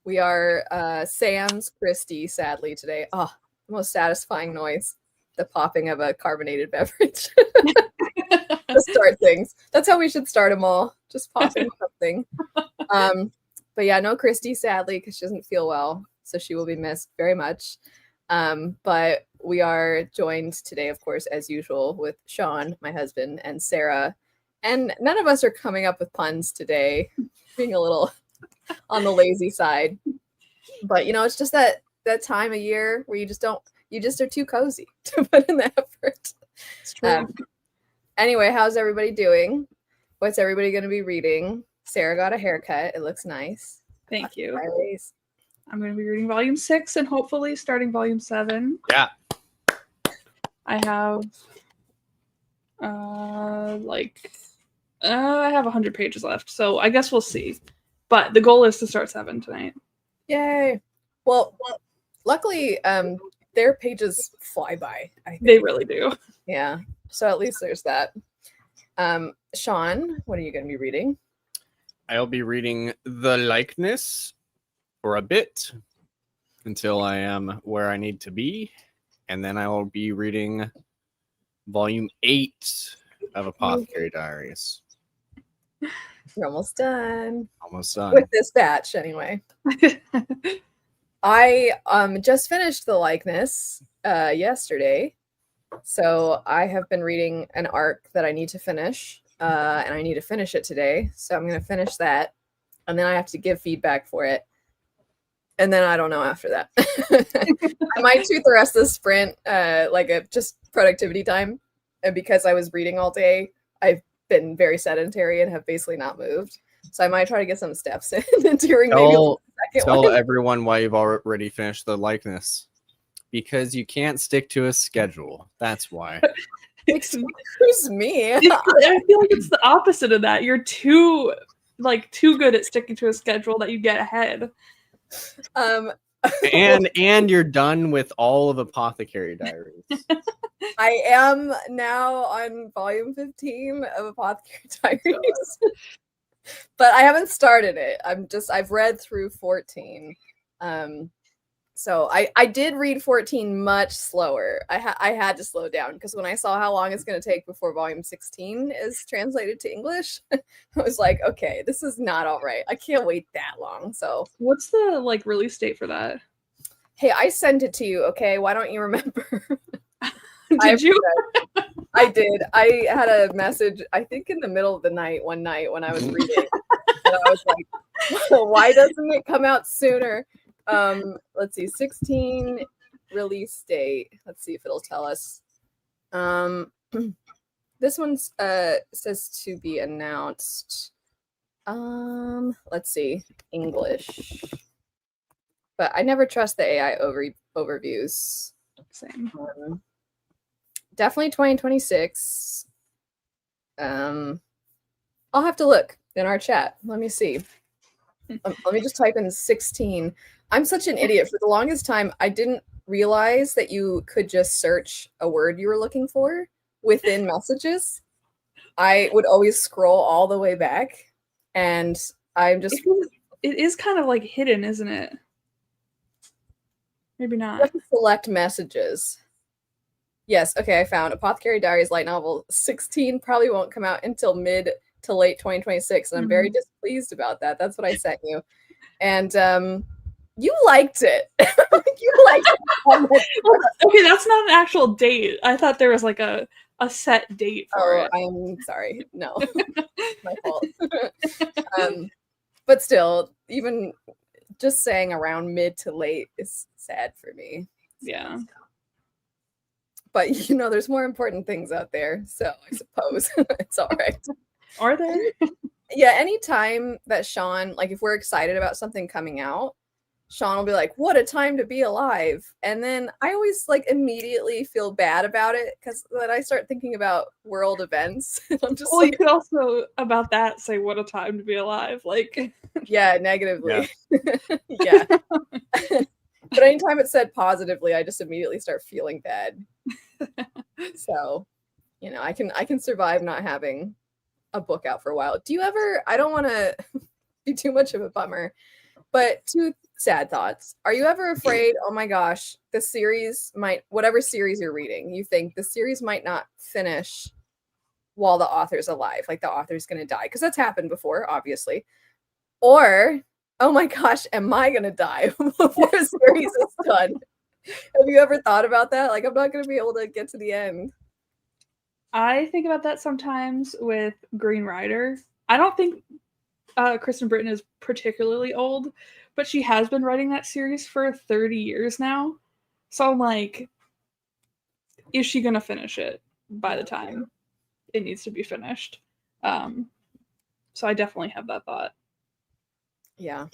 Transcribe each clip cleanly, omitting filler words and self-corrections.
We are sans Christy, sadly, today. Oh, the most satisfying noise. The popping of a carbonated beverage. To start things. That's how we should start them all. Just popping something. But yeah, no Christy, sadly, because she doesn't feel well. So she will be missed very much. But we are joined today, of course, as usual, with Sean, my husband, and Sarah. And none of us are coming up with puns today, being a little on the lazy side. But it's just that time of year where you just are too cozy to put in the effort. It's true. Anyway, how's everybody doing? What's everybody going to be reading? Sarah got a haircut. It looks nice. Thank you. Fridays. I'm going to be reading volume 6 and hopefully starting volume 7. Yeah. I have I have 100 pages left, so I guess we'll see. But the goal is to start 7 tonight. Yay. Well, luckily, their pages fly by. I think. They really do. Yeah. So at least there's that. Sean, what are you going to be reading? I'll be reading The Likeness for a bit until I am where I need to be. And then I will be reading volume 8 of Apothecary Diaries. You're almost done. Almost done. With this batch, anyway. I just finished The Likeness yesterday. So I have been reading an arc that I need to finish, and I need to finish it today. So I'm going to finish that, and then I have to give feedback for it. And then I don't know after that. I might shoot the rest of the sprint just productivity time. And because I was reading all day, I've been very sedentary and have basically not moved. So I might try to get some steps in during maybe the second Tell one. everyone why you've already finished The Likeness. Because you can't stick to a schedule. That's why. Excuse me. I feel like it's the opposite of that. You're too good at sticking to a schedule that you get ahead. And you're done with all of Apothecary Diaries. I am now on volume 15 of Apothecary Diaries. But I haven't started it. I've read through 14. So I did read 14 much slower. I had to slow down because when I saw how long it's going to take before volume 16 is translated to English, I was like, okay, this is not all right. I can't wait that long. So what's the release date for that? Hey, I sent it to you. Okay, why don't you remember? Did you? I did. I had a message, I think in the middle of the night, one night when I was reading. And I was like, why doesn't it come out sooner? Let's see, 16 release date. Let's see if it'll tell us. This one says to be announced. Let's see, English. But I never trust the AI overviews. Same. Definitely 2026. I'll have to look in our chat. Let me see. Let me just type in 16. I'm such an idiot. For the longest time, I didn't realize that you could just search a word you were looking for within messages. I would always scroll all the way back, and I'm just... It is kind of like hidden, isn't it? Maybe not. You have to select messages. Yes, okay, I found Apothecary Diaries light novel 16 probably won't come out until mid to late 2026, and I'm very displeased about that. That's what I sent you. And you liked it. You liked it. Okay, that's not an actual date. I thought there was like a set date for it. I'm sorry. No. My fault. But still, even just saying around mid to late is sad for me. Yeah. But there's more important things out there, so I suppose it's all right. Are there? Yeah, anytime that Sean, if we're excited about something coming out, Sean will be like, what a time to be alive. And then I always immediately feel bad about it because then I start thinking about world events. I'm just you could also about that say what a time to be alive. Yeah, negatively. Yeah. But anytime it said positively, I just immediately start feeling bad. So, I can survive not having a book out for a while. Do you ever, I don't want to be too much of a bummer, but sad thoughts. Are you ever afraid, oh my gosh, the series might, whatever series you're reading, you think the series might not finish while the author's alive, like the author's going to die? Because that's happened before, obviously. Or, oh my gosh, am I going to die before a series is done? Have you ever thought about that? Like, I'm not going to be able to get to the end. I think about that sometimes with Green Rider. I don't think Kristen Britton is particularly old, but she has been writing that series for 30 years now. So I'm like, is she going to finish it by the time it needs to be finished? So I definitely have that thought. Yeah.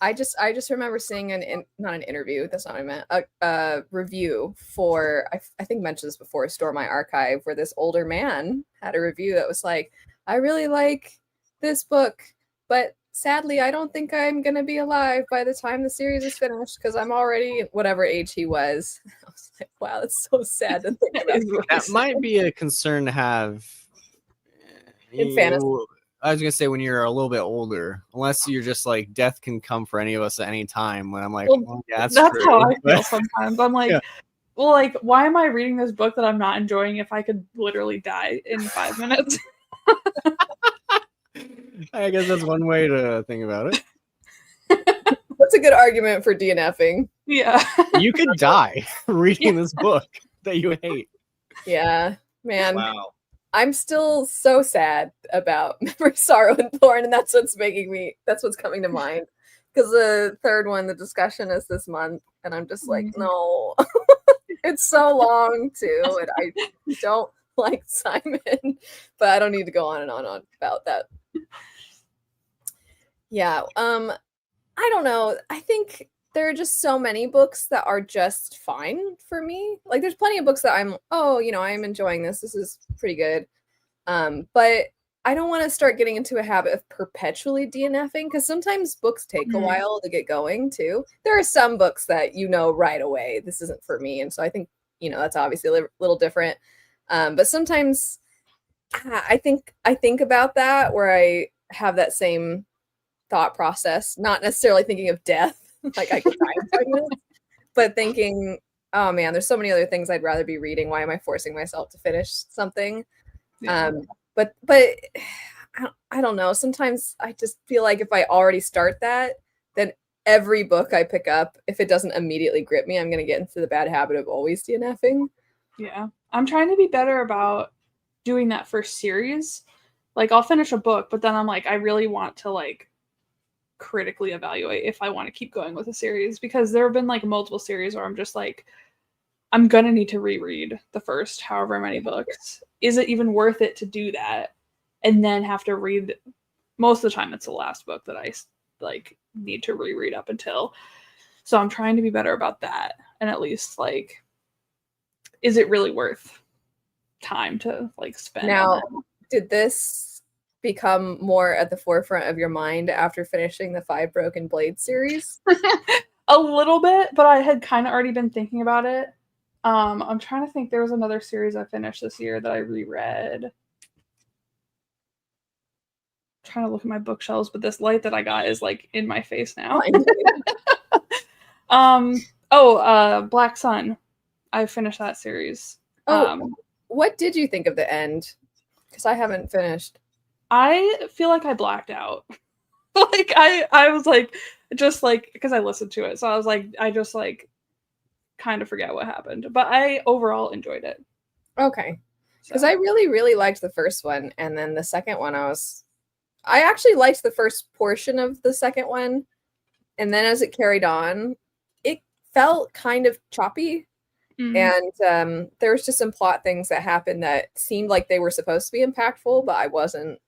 I just remember seeing not an interview, that's not what I meant, a review for, I think I mentioned this before, Store My Archive, where this older man had a review that was like, I really like this book, but sadly, I don't think I'm going to be alive by the time the series is finished because I'm already whatever age he was. I was like, wow, that's so sad to think about. That might be a concern to have in fantasy. I was gonna say when you're a little bit older, unless you're just like death can come for any of us at any time. When I'm like, well, yeah, that's true. How I feel sometimes. I'm like, well, like, why am I reading this book that I'm not enjoying if I could literally die in 5 minutes? I guess that's one way to think about it. That's a good argument for DNFing. Yeah. You could die reading this book that you hate. Yeah, man. Wow. I'm still so sad about Memory, Sorrow, and Thorn, and that's what's coming to mind. Because the third one, the discussion is this month, and I'm just like, no. It's so long, too, and I don't like Simon, but I don't need to go on and on about that. Yeah, I don't know. I think there are just so many books that are just fine for me. Like, there's plenty of books that I'm enjoying this. This is pretty good. But I don't want to start getting into a habit of perpetually DNFing because sometimes books take a while to get going too. There are some books that right away, this isn't for me. And so I think, that's obviously a little different. But sometimes I think about that where I have that same thought process, not necessarily thinking of death, like I could die in 5 minutes, but thinking, oh man, there's so many other things I'd rather be reading. Why am I forcing myself to finish something? Yeah. But I don't know. Sometimes I just feel like if I already start that, then every book I pick up, if it doesn't immediately grip me, I'm going to get into the bad habit of always DNFing. Yeah. I'm trying to be better about doing that for series. Like, I'll finish a book, but then I'm like, I really want to like critically evaluate if I want to keep going with a series, because there have been like multiple series where I'm just like, I'm gonna need to reread the first however many books. Is it even worth it to do that and then have to read? Most of the time it's the last book that I like need to reread up until. So I'm trying to be better about that, and at least like, is it really worth time to like spend now on that? Did this become more at the forefront of your mind after finishing the 5 Broken Blade series? A little bit, but I had kind of already been thinking about it. I'm trying to think. There was another series I finished this year that I reread. I'm trying to look at my bookshelves, but this light that I got is like in my face now. Black Sun. I finished that series. What did you think of the end? Because I haven't finished. I feel like I blacked out. Like I was like, just like, because I listened to it, so I was like, I just like kind of forget what happened, but I overall enjoyed it. Okay. Because I really, really liked the first one, and then the second one I actually liked the first portion of the second one, and then as it carried on, it felt kind of choppy. And there was just some plot things that happened that seemed like they were supposed to be impactful, but I wasn't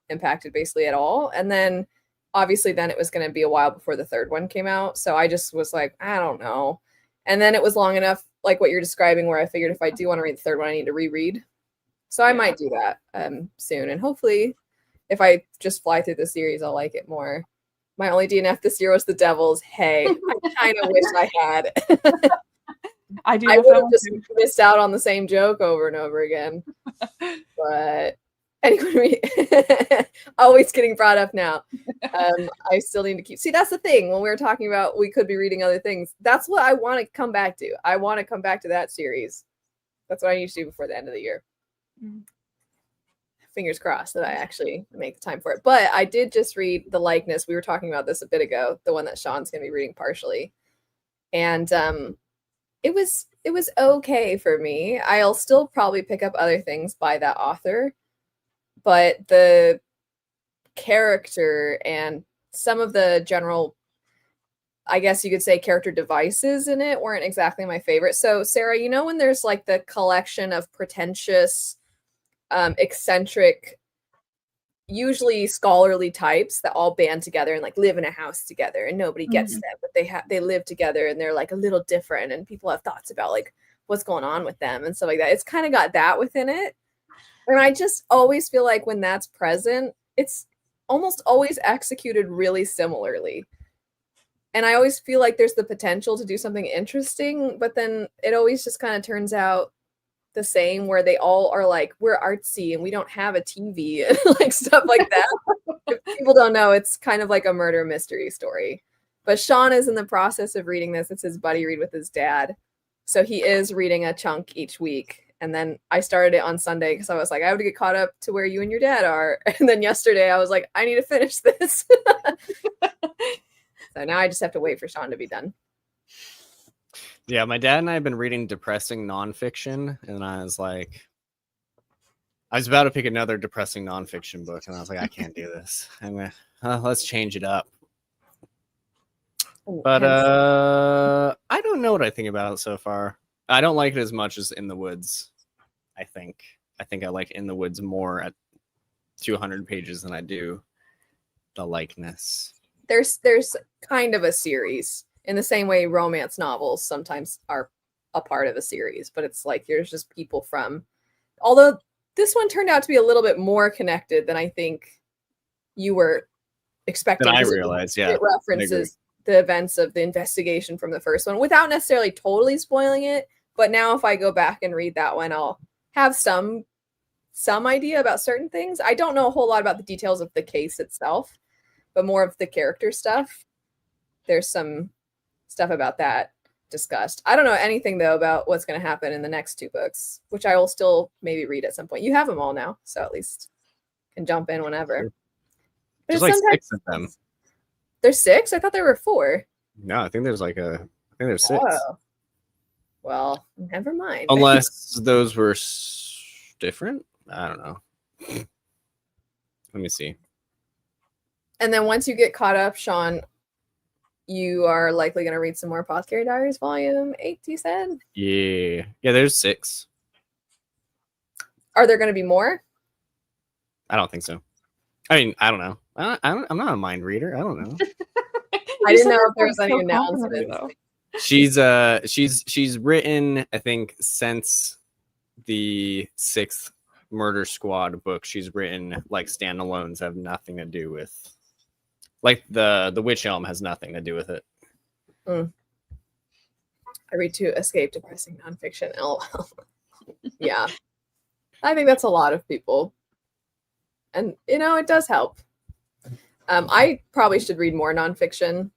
impacted basically at all. And then obviously then it was going to be a while before the third one came out, so I just was like, I don't know. And then it was long enough, like what you're describing, where I figured if I do want to read the third one, I need to reread. So I might do that soon, and hopefully if I just fly through the series, I'll like it more. My only DNF this year was The Devils. Hey, I kind of wish I had. I would have just missed out on the same joke over and over again. But Anyway, always getting brought up now. I still need to keep. See, that's the thing. When we were talking about we could be reading other things, that's what I want to come back to. I want to come back to that series. That's what I need to do before the end of the year. Fingers crossed that I actually make the time for it. But I did just read The Likeness. We were talking about this a bit ago, the one that Sean's going to be reading partially. And it was okay for me. I'll still probably pick up other things by that author, but the character and some of the general, I guess you could say, character devices in it weren't exactly my favorite. So Sarah, you know when there's like the collection of pretentious, eccentric, usually scholarly types that all band together and like live in a house together and nobody gets them, but they live together and they're like a little different and people have thoughts about like what's going on with them and stuff like that. It's kind of got that within it. And I just always feel like when that's present, it's almost always executed really similarly. And I always feel like there's the potential to do something interesting, but then it always just kind of turns out the same, where they all are like, we're artsy and we don't have a TV and like stuff like that. If people don't know, it's kind of like a murder mystery story. But Sean is in the process of reading this. It's his buddy read with his dad. So he is reading a chunk each week. And then I started it on Sunday because I was like, I have to get caught up to where you and your dad are. And then yesterday I was like, I need to finish this. So now I just have to wait for Sean to be done. Yeah, my dad and I have been reading depressing nonfiction, and I was about to pick another depressing nonfiction book, and I was like, I can't do this. Let's change it up. But I don't know what I think about it so far. I don't like it as much as In the Woods. I think I like In the Woods more at 200 pages than I do The Likeness. There's kind of a series. In the same way romance novels sometimes are a part of a series, but it's like there's just people from, although this one turned out to be a little bit more connected than I think you were expecting. I realized, yeah. It references the events of the investigation from the first one without necessarily totally spoiling it. But now if I go back and read that one, I'll have some idea about certain things. I don't know a whole lot about the details of the case itself, but more of the character stuff. There's some stuff about that discussed. I don't know anything though about what's going to happen in the next two books, which I will still maybe read at some point. You have them all now, so at least can jump in whenever. There's like 6 of them. There's 6? I thought there were 4. No, I think there's 6. Oh. Well, never mind. Unless those were different. I don't know. Let me see. And then once you get caught up, Sean, you are likely going to read some more Apothecary Diaries Volume 8, you said? Yeah, there's 6. Are there going to be more? I don't think so. I mean, I don't know. I'm not a mind reader. I don't know. I didn't know if there was any announcements. She's written, I think, since the 6th Murder Squad book. She's written like standalones that have nothing to do with, like the Witch Elm has nothing to do with it. I read to escape depressing nonfiction. LOL. Yeah, I think that's a lot of people, and it does help. I probably should read more nonfiction.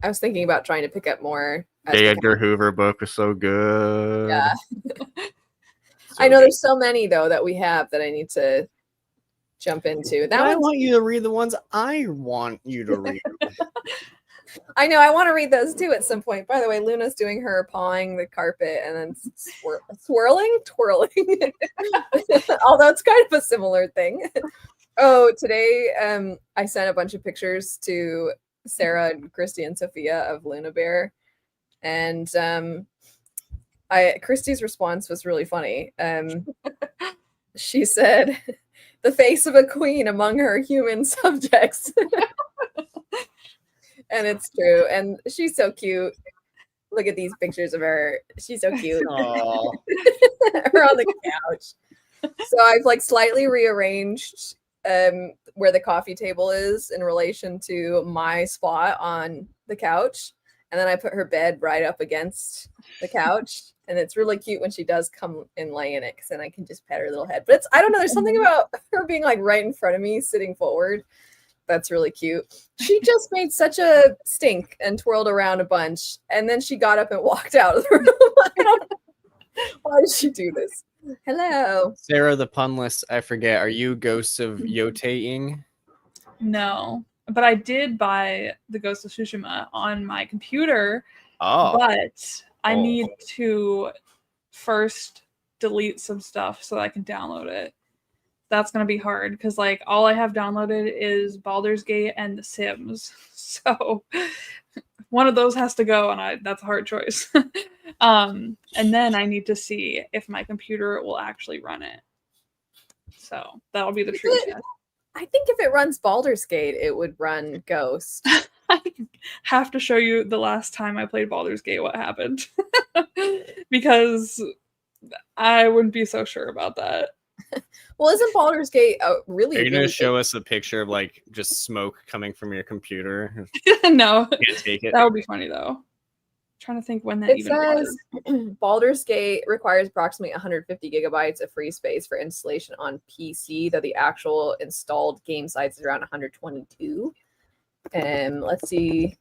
I was thinking about trying to pick up more. The Edgar Hoover book was so good. Yeah. I know there's so many though that we have that I need to jump into. I want you to read the ones I want you to read. I know, I want to read those too at some point. By the way, Luna's doing her pawing the carpet and then twirling. Although it's kind of a similar thing. Oh, today I sent a bunch of pictures to Sarah and Christy and Sophia of Luna Bear, and Christy's response was really funny. She said, "The face of a queen among her human subjects," and it's true. And she's so cute. Look at these pictures of her. She's so cute. Her on the couch. So I've like slightly rearranged where the coffee table is in relation to my spot on the couch. and then I put her bed right up against the couch, and it's really cute when she does come and lay in it, because then I can just pet her little head. But I don't know, there's something about her being like right in front of me, sitting forward. That's really cute. She just made such a stink and twirled around a bunch, and then she got up and walked out of the room. Why did she do this? Hello. Sarah the punless, I forget. Are you Ghosts of Yote-ing? No, but I did buy the Ghost of Tsushima on my computer. Oh. But I need to first delete some stuff so that I can download it. That's gonna be hard because like all I have downloaded is Baldur's Gate and The Sims. So one of those has to go, and that's a hard choice. And then I need to see if my computer will actually run it. So that'll be the true test. I think if it runs Baldur's Gate, it would run Ghost. I have to show you the last time I played Baldur's Gate what happened. Because I wouldn't be so sure about that. Well, isn't Baldur's Gate really? Are you gonna really show us a picture of like just smoke coming from your computer? No, Can't take it. That would be funny though. I'm trying to think when that It even says was. Baldur's Gate requires approximately 150 gigabytes of free space for installation on PC, though the actual installed game size is around 122. And let's see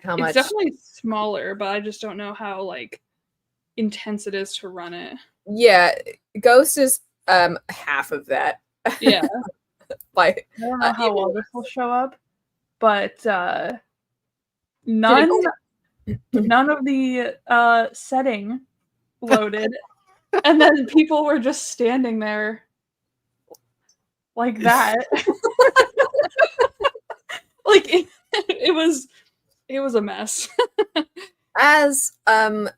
how much. It's definitely smaller, but I just don't know how like intense it is to run it. Yeah, Ghost is half of that. Yeah. I don't know how well this will show up, but none of the setting loaded, and then people were just standing there like that. Like it was a mess. As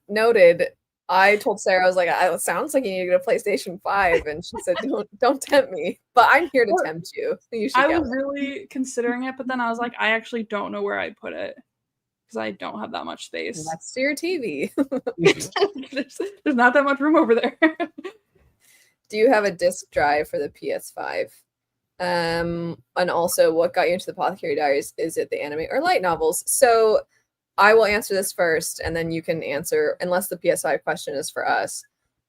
noted, I told Sarah, I was like, it sounds like you need to get a PlayStation 5. And she said, don't tempt me. But I'm here to tempt you. You should I was really considering it, but then I was like, I actually don't know where I'd put it. Because I don't have that much space. Next to your TV. there's not that much room over there. Do you have a disc drive for the PS5? And also, what got you into the Apothecary Diaries? Is it the anime or light novels? So I will answer this first, and then you can answer, unless the PS5 question is for us.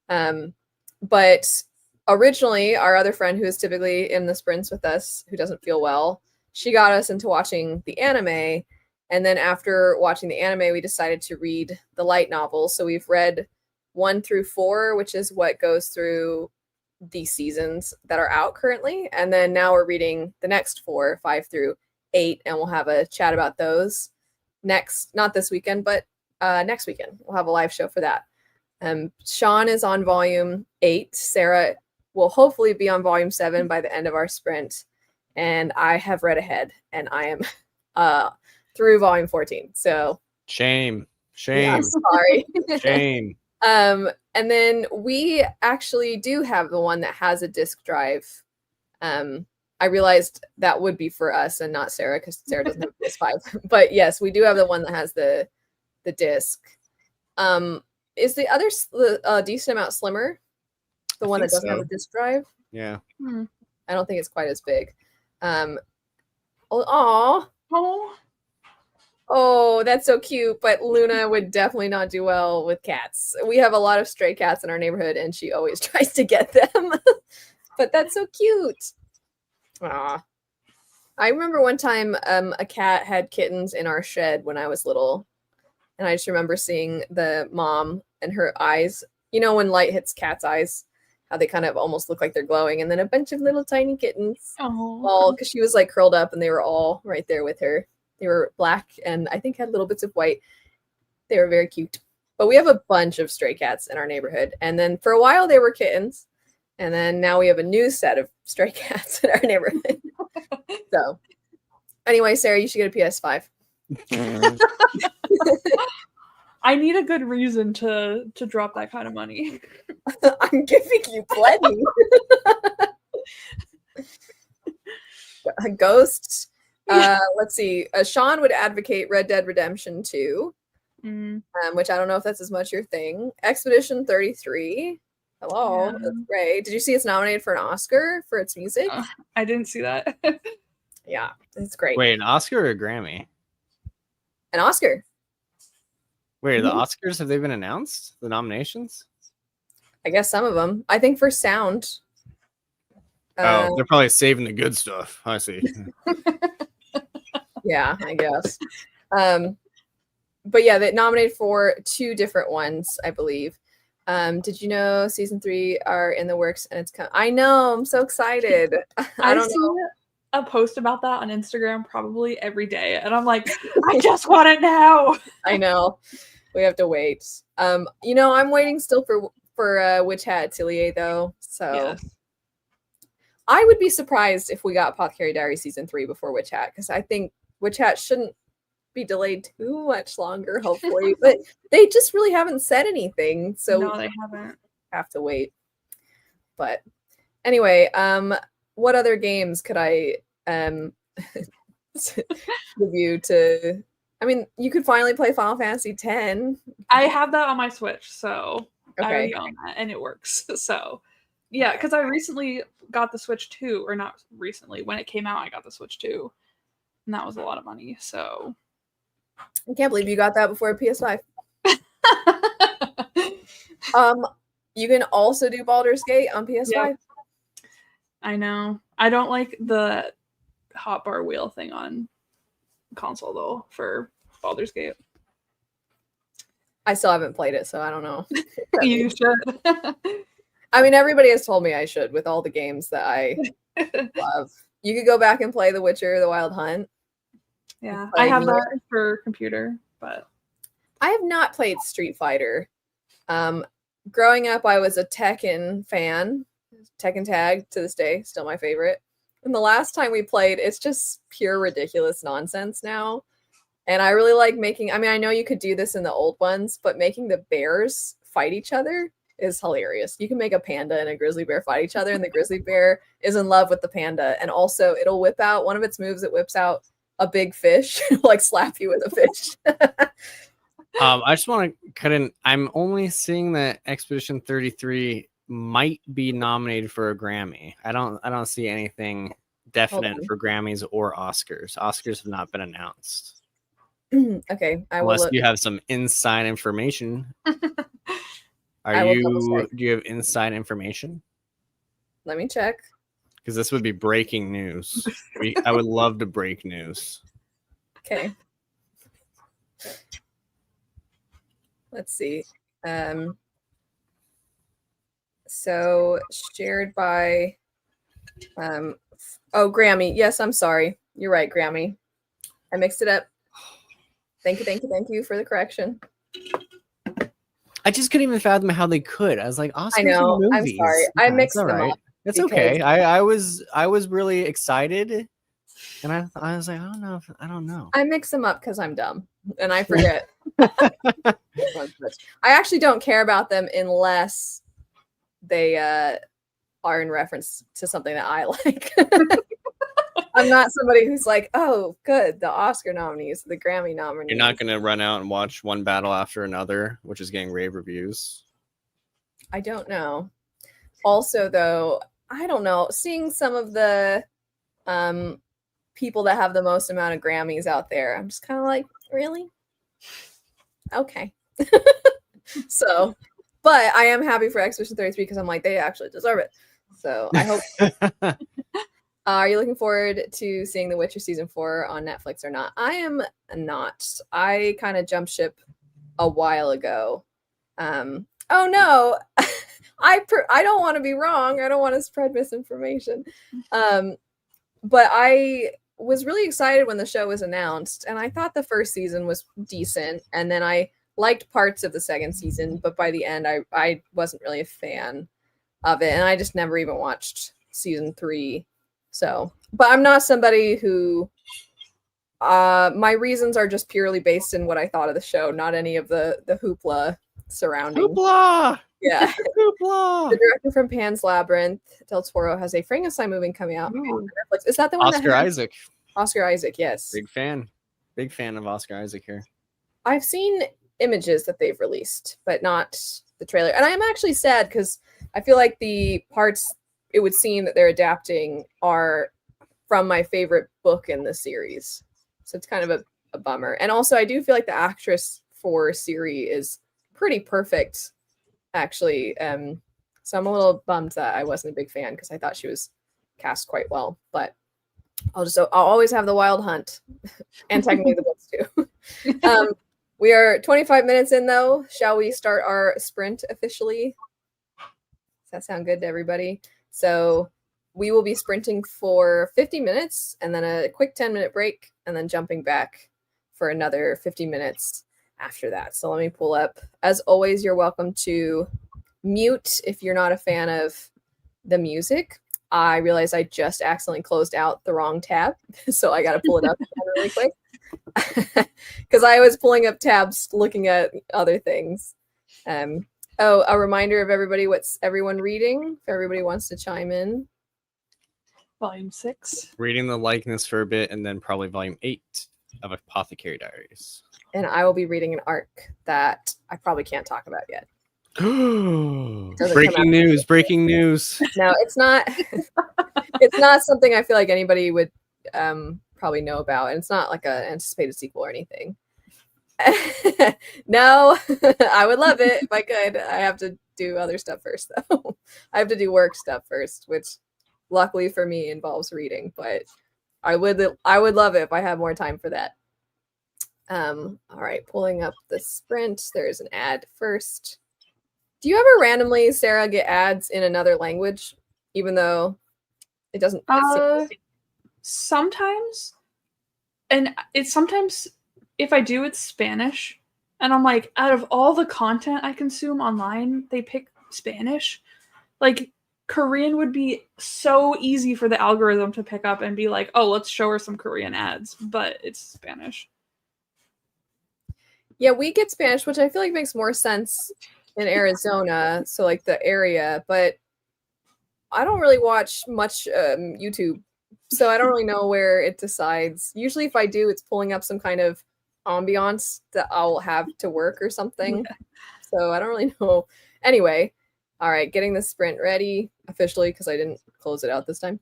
But originally, our other friend who is typically in the sprints with us, who doesn't feel well, she got us into watching the anime. And then after watching the anime, we decided to read the light novels. So we've read 1 through 4, which is what goes through the seasons that are out currently. And then now we're reading the next 4, 5 through 8, and we'll have a chat about those not this weekend, but next weekend. We'll have a live show for that. Sean is on volume 8. Sarah will hopefully be on volume 7 by the end of our sprint. And I have read ahead, and I am through volume 14. So shame. Yeah, sorry. Shame. And then we actually do have the one that has a disc drive. I realized that would be for us and not Sarah, because Sarah doesn't have a PS5. But yes, we do have the one that has the disc. Is the other decent amount slimmer? The one that doesn't have a disc drive? Yeah. I don't think it's quite as big. Oh, that's so cute. But Luna would definitely not do well with cats. We have a lot of stray cats in our neighborhood, and she always tries to get them. But that's so cute. Aw. I remember one time a cat had kittens in our shed when I was little. And I just remember seeing the mom and her eyes. You know when light hits cats' eyes? How they kind of almost look like they're glowing. And then a bunch of little tiny kittens. All because she was like curled up, and they were all right there with her. They were black and I think had little bits of white. They were very cute. But we have a bunch of stray cats in our neighborhood. And then for a while they were kittens. And then now we have a new set of stray cats in our neighborhood. So anyway, Sarah, you should get a PS5. I need a good reason to drop that kind of money. I'm giving you plenty. Ghosts. Let's see. Sean would advocate Red Dead Redemption 2, which I don't know if that's as much your thing. Expedition 33. Hello, that's great. Did you see it's nominated for an Oscar for its music? I didn't see that. Yeah, it's great. Wait, an Oscar or a Grammy? An Oscar. Wait, the Oscars, have they been announced? The nominations? I guess some of them. I think for sound. Oh, they're probably saving the good stuff. I see. Yeah, I guess. But yeah, they nominated for 2 different ones, I believe. Did you know season 3 are in the works and it's I know, I'm so excited. I don't know. A post about that on Instagram probably every day, and I'm like, I just want it now. I know. We have to wait. You know, I'm waiting still for Witch Hat Atelier though. So Yes. I would be surprised if we got Apothecary Diary season 3 before Witch Hat, because I think Witch Hat shouldn't be delayed too much longer, hopefully. But they just really haven't said anything, so No, they haven't. have to wait. But anyway, what other games could I give you to? I mean, you could finally play Final Fantasy X. I have that on my Switch, so I Okay. already own that, and it works. So yeah, because I recently got the Switch 2, or not recently, when it came out, I got the Switch 2, and that was a lot of money. So I can't believe you got that before PS5. You can also do Baldur's Gate on PS5. Yeah. I know. I don't like the hotbar wheel thing on console though for Baldur's Gate. I still haven't played it, so I don't know. You should. I mean, everybody has told me I should with all the games that I love. You could go back and play The Witcher, The Wild Hunt. Yeah, I have that for computer, but I have not played Street Fighter. Growing up, I was a Tekken fan. Tekken Tag to this day, still my favorite. And the last time we played, it's just pure ridiculous nonsense now. And I really like making, I mean, I know you could do this in the old ones, but making the bears fight each other is hilarious. You can make a panda and a grizzly bear fight each other, and the grizzly bear is in love with the panda. And also, it'll whip out one of its moves, it whips out a big fish, like slap you with a fish. I just want to cut in. I'm only seeing that Expedition 33 might be nominated for a Grammy. I don't see anything definite for Grammys or Oscars. Oscars have not been announced. Okay, I will. Unless you have some inside information. Do you have inside information? Let me check. Because this would be breaking news. I would love to break news. Okay. Let's see. So shared by Grammy. Yes, I'm sorry. You're right, Grammy. I mixed it up. Thank you for the correction. I just couldn't even fathom how they could. I was like, Oscars I know. and I'm movies. sorry. I mixed them up. That's okay. I was really excited, and I was like, I don't know. I mix them up because I'm dumb and I forget. I actually don't care about them unless they are in reference to something that I like. I'm not somebody who's like, oh, good, the Oscar nominees, the Grammy nominees. You're not going to run out and watch one battle after another, which is getting rave reviews. I don't know. Also, though, I don't know. Seeing some of the people that have the most amount of Grammys out there, I'm just kind of like, really? Okay. So, but I am happy for Expedition 33 because I'm like, they actually deserve it. So I hope. Are you looking forward to seeing The Witcher season 4 on Netflix or not? I am not. I kind of jumped ship a while ago. Oh no, I don't want to be wrong. I don't want to spread misinformation. But I was really excited when the show was announced, and I thought the first season was decent, and then I liked parts of the second season, but by the end, I wasn't really a fan of it, and I just never even watched season 3. So, but I'm not somebody who, my reasons are just purely based in what I thought of the show, not any of the hoopla surrounding. Hoopla! Yeah. Hoopla! The director from Pan's Labyrinth, Del Toro, has a Frankenstein movie coming out on Netflix. Is that the one? Oscar Isaac. Oscar Isaac, yes. Big fan of Oscar Isaac here. I've seen images that they've released, but not the trailer. And I'm actually sad because I feel like the parts it would seem that they're adapting are from my favorite book in the series. So it's kind of a bummer. And also I do feel like the actress for Siri is pretty perfect, actually. So I'm a little bummed that I wasn't a big fan because I thought she was cast quite well. But I'll always have the Wild Hunt, and technically the books too. We are 25 minutes in though. Shall we start our sprint officially? Does that sound good to everybody? So we will be sprinting for 50 minutes and then a quick 10-minute break and then jumping back for another 50 minutes after that. So let me pull up. As always, you're welcome to mute if you're not a fan of the music. I realized I just accidentally closed out the wrong tab, so I got to pull it up really quick because I was pulling up tabs looking at other things. Oh, a reminder of everybody, what's everyone reading? If everybody wants to chime in. Volume 6. Reading The Likeness for a bit, and then probably volume 8 of Apothecary Diaries. And I will be reading an arc that I probably can't talk about yet. Breaking news! Breaking news! No, it's not. It's not something I feel like anybody would probably know about, and it's not like an anticipated sequel or anything. No, I would love it if I could. I have to do other stuff first, though. I have to do work stuff first, which luckily for me involves reading. But I would love it if I had more time for that. All right, pulling up the sprint. There's an ad first. Do you ever randomly, Sarah, get ads in another language, even though it doesn't? Sometimes, and it's sometimes if I do, it's Spanish, and I'm like, out of all the content I consume online, they pick Spanish. Like Korean would be so easy for the algorithm to pick up and be like, oh, let's show her some Korean ads, but it's Spanish. Yeah, we get Spanish, which I feel like makes more sense in Arizona, so like the area, but I don't really watch much YouTube, so I don't really know where it decides. Usually if I do, it's pulling up some kind of ambiance that I'll have to work or something. Yeah. So I don't really know. Anyway, all right, getting the sprint ready officially because I didn't close it out this time.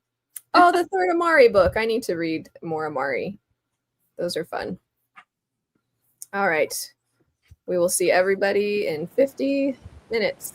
Oh, the third Amari book. I need to read more Amari. Those are fun. All right. We will see everybody in 50 minutes.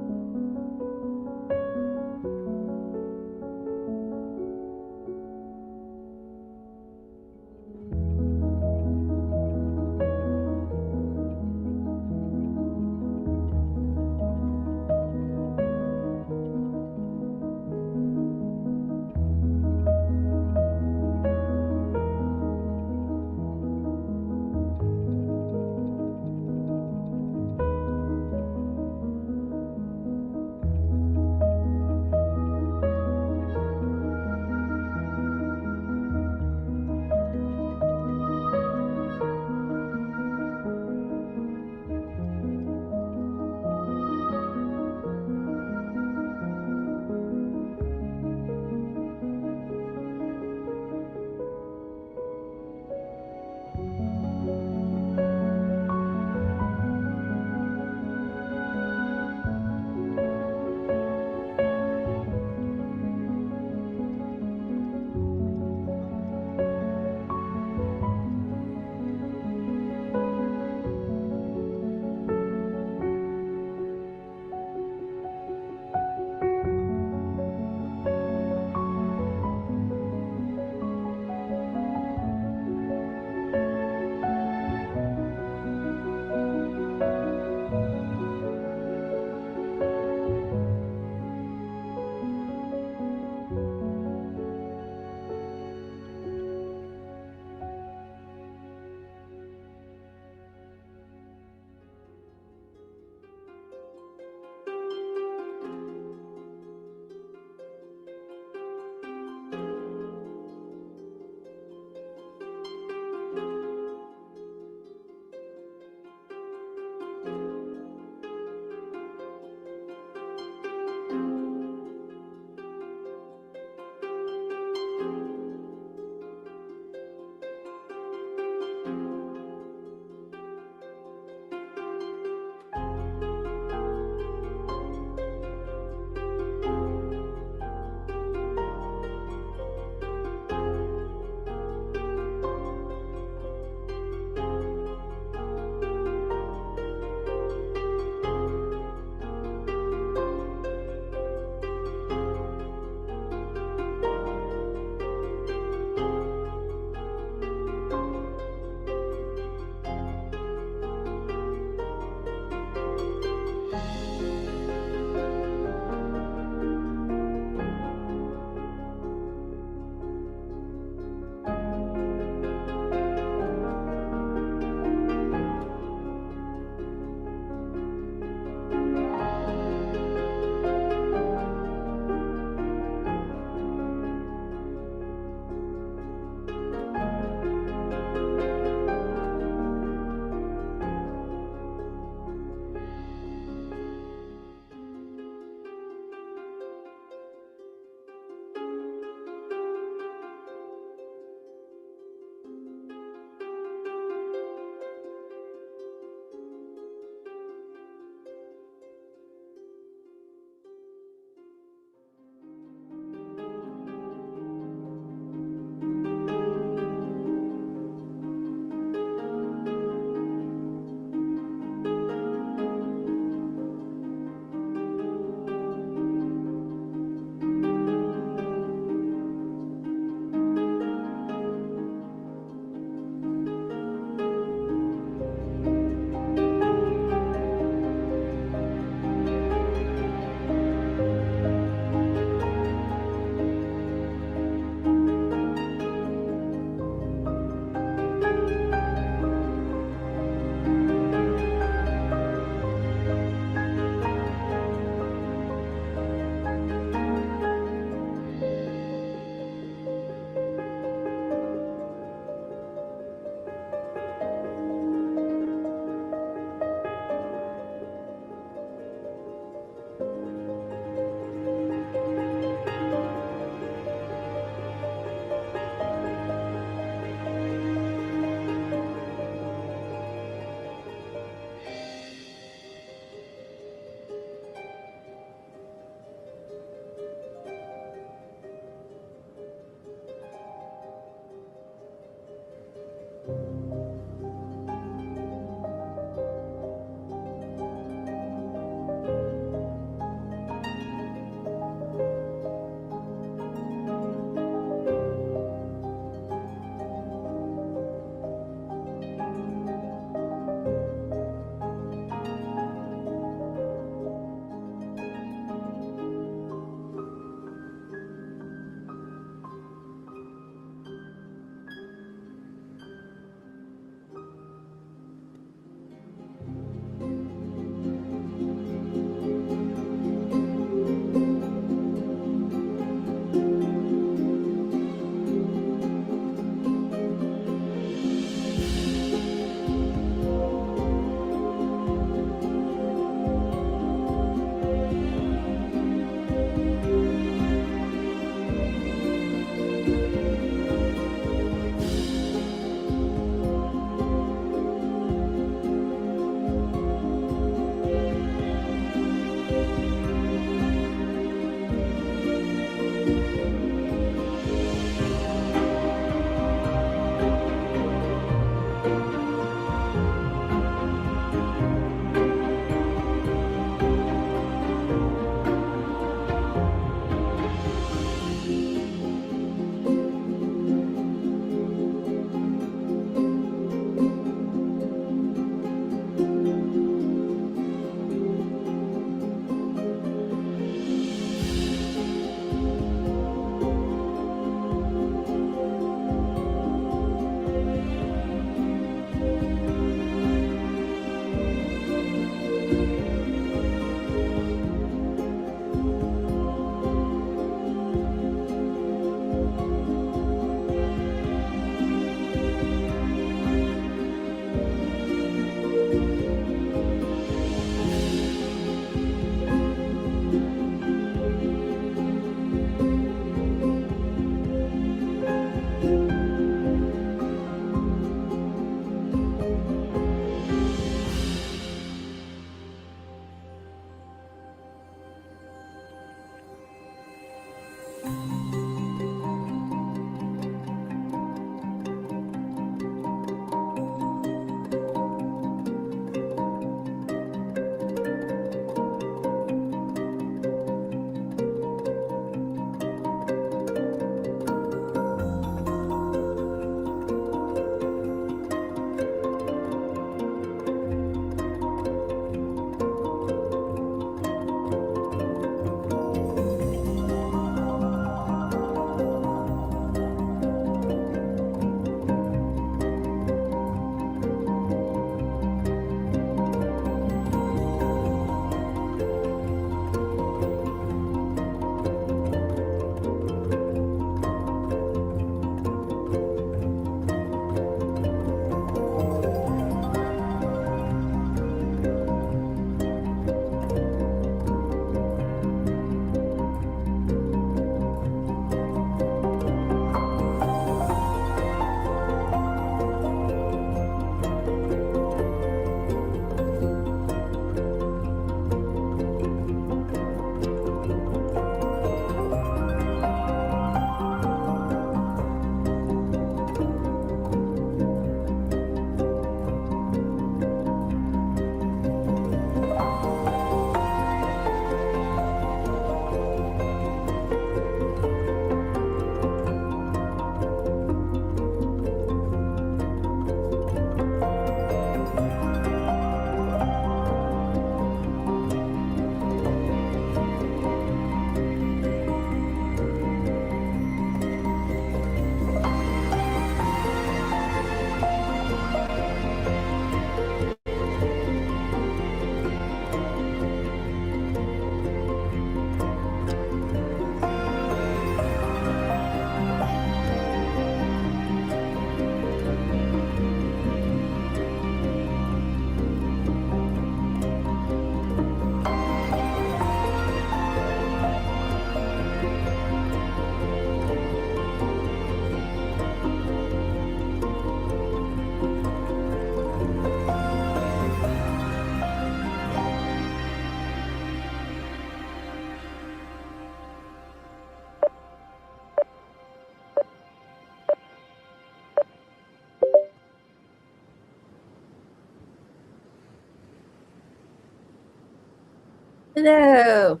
Hello.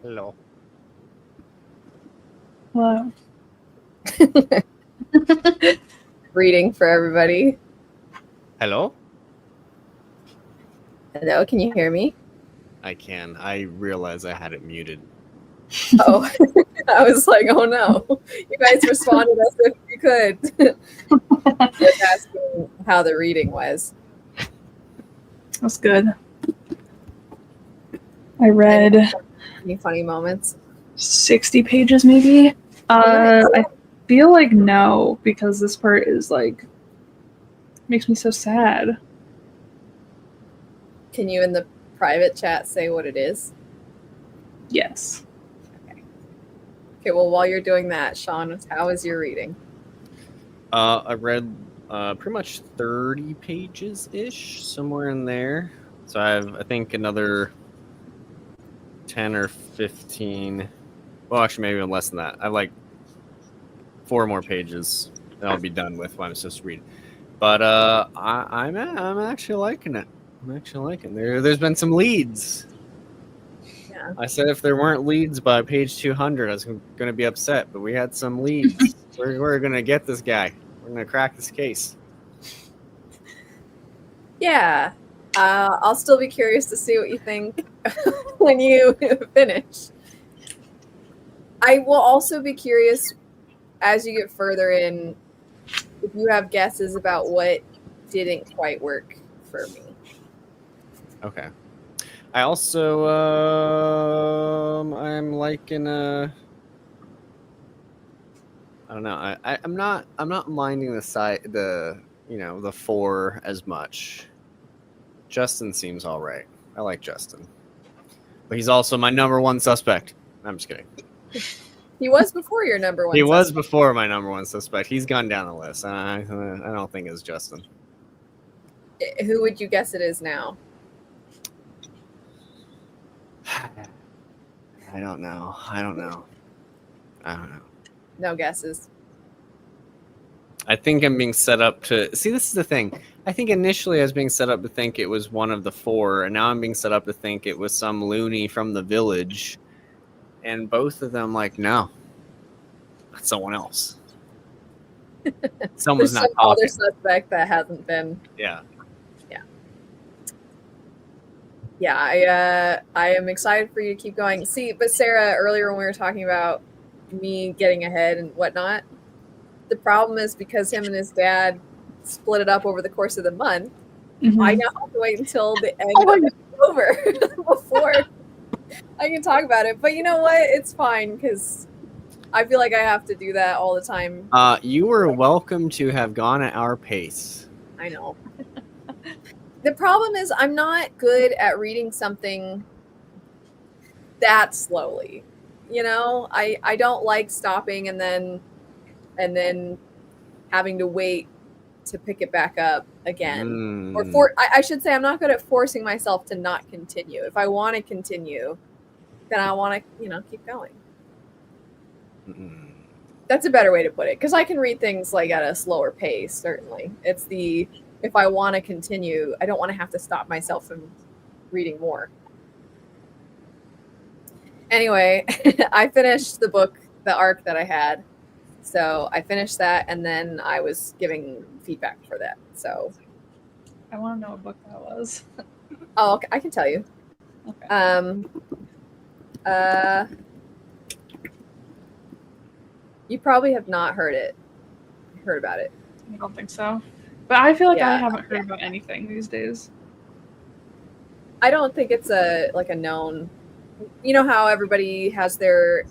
Hello. Hello. Reading for everybody. Hello? Hello, can you hear me? I can. I realize I had it muted. Oh, I was like, oh no. You guys responded as if you could. Just asking how the reading was. That's good. I read Any funny moments? 60 pages maybe. Nice. I feel like no, because this part is like makes me so sad. Can you in the private chat say what it is? Yes. Okay, well, while you're doing that, Sean, how is your reading? I read pretty much 30 pages-ish, somewhere in there. So I have, I think, another 10 or 15. Well, actually, maybe even less than that. I have like 4 more pages that I'll be done with what I'm supposed to read. But I'm actually liking it. I'm actually liking it. There's been some leads. Yeah. I said if there weren't leads by page 200, I was going to be upset. But we had some leads. We're going to get this guy. We're going to crack this case. Yeah. I'll still be curious to see what you think when you finish. I will also be curious as you get further in if you have guesses about what didn't quite work for me. Okay. I also I'm liking I don't know. I'm not minding the 4 as much. Justin seems all right. I like Justin. But he's also my number 1 suspect. I'm just kidding. He was before your number 1 He was suspect. before my number 1 suspect. He's gone down the list. I don't think it's Justin. Who would you guess it is now? I don't know. No guesses. I think I'm being set up to see. This is the thing. I think initially I was being set up to think it was one of the 4, and now I'm being set up to think it was some loony from the village. And both of them, like, no, that's someone else. Someone's There's not some talking. other suspect that hasn't been. Yeah. Yeah, I am excited for you to keep going. See, but Sarah, earlier when we were talking about me getting ahead and whatnot, the problem is because him and his dad split it up over the course of the month, I now have to wait until the end of it's over before I can talk about it. But you know what? It's fine because I feel like I have to do that all the time. You were welcome to have gone at our pace. I know. The problem is I'm not good at reading something that slowly. You know, I don't like stopping and then having to wait to pick it back up again. Or I should say I'm not good at forcing myself to not continue. If I want to continue, then I want to, keep going. That's a better way to put it, because I can read things like at a slower pace, certainly. It's if I want to continue, I don't want to have to stop myself from reading more. Anyway, I finished the book, the arc that I had. So I finished that, and then I was giving feedback for that. So I want to know what book that was. Oh, okay, I can tell you. Okay. You probably have not heard about it. I don't think so. But I feel like Yeah, I haven't heard about anything these days. I don't think it's a known. You know how everybody has their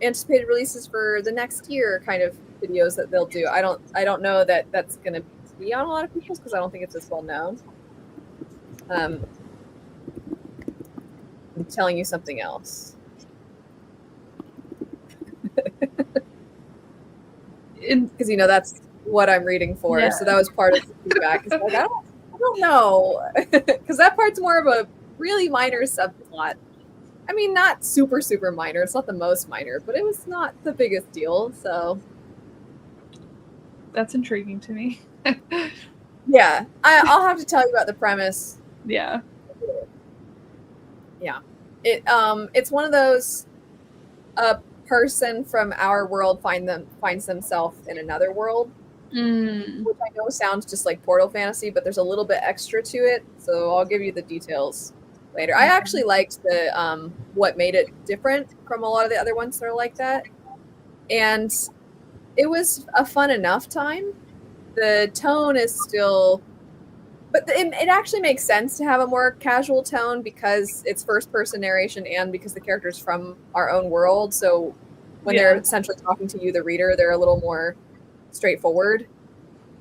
anticipated releases for the next year kind of videos that they'll do. I don't know that that's going to be on a lot of people's because I don't think it's as well known. I'm telling you something else. Because that's what I'm reading for. Yeah. So that was part of the feedback. It's like I don't know, because that part's more of a really minor subplot. I mean, not super minor. It's not the most minor, but it was not the biggest deal. So that's intriguing to me. Yeah, I'll have to tell you about the premise. Yeah. Yeah. It's one of those, a person from our world finds themselves in another world, which I know sounds just like Portal Fantasy, but there's a little bit extra to it. So I'll give you the details later. I actually liked the what made it different from a lot of the other ones that are like that, and it was a fun enough time. The tone is still, but it actually makes sense to have a more casual tone because it's first person narration and because the character's from our own world. So when they're essentially talking to you, the reader, they're a little more straightforward,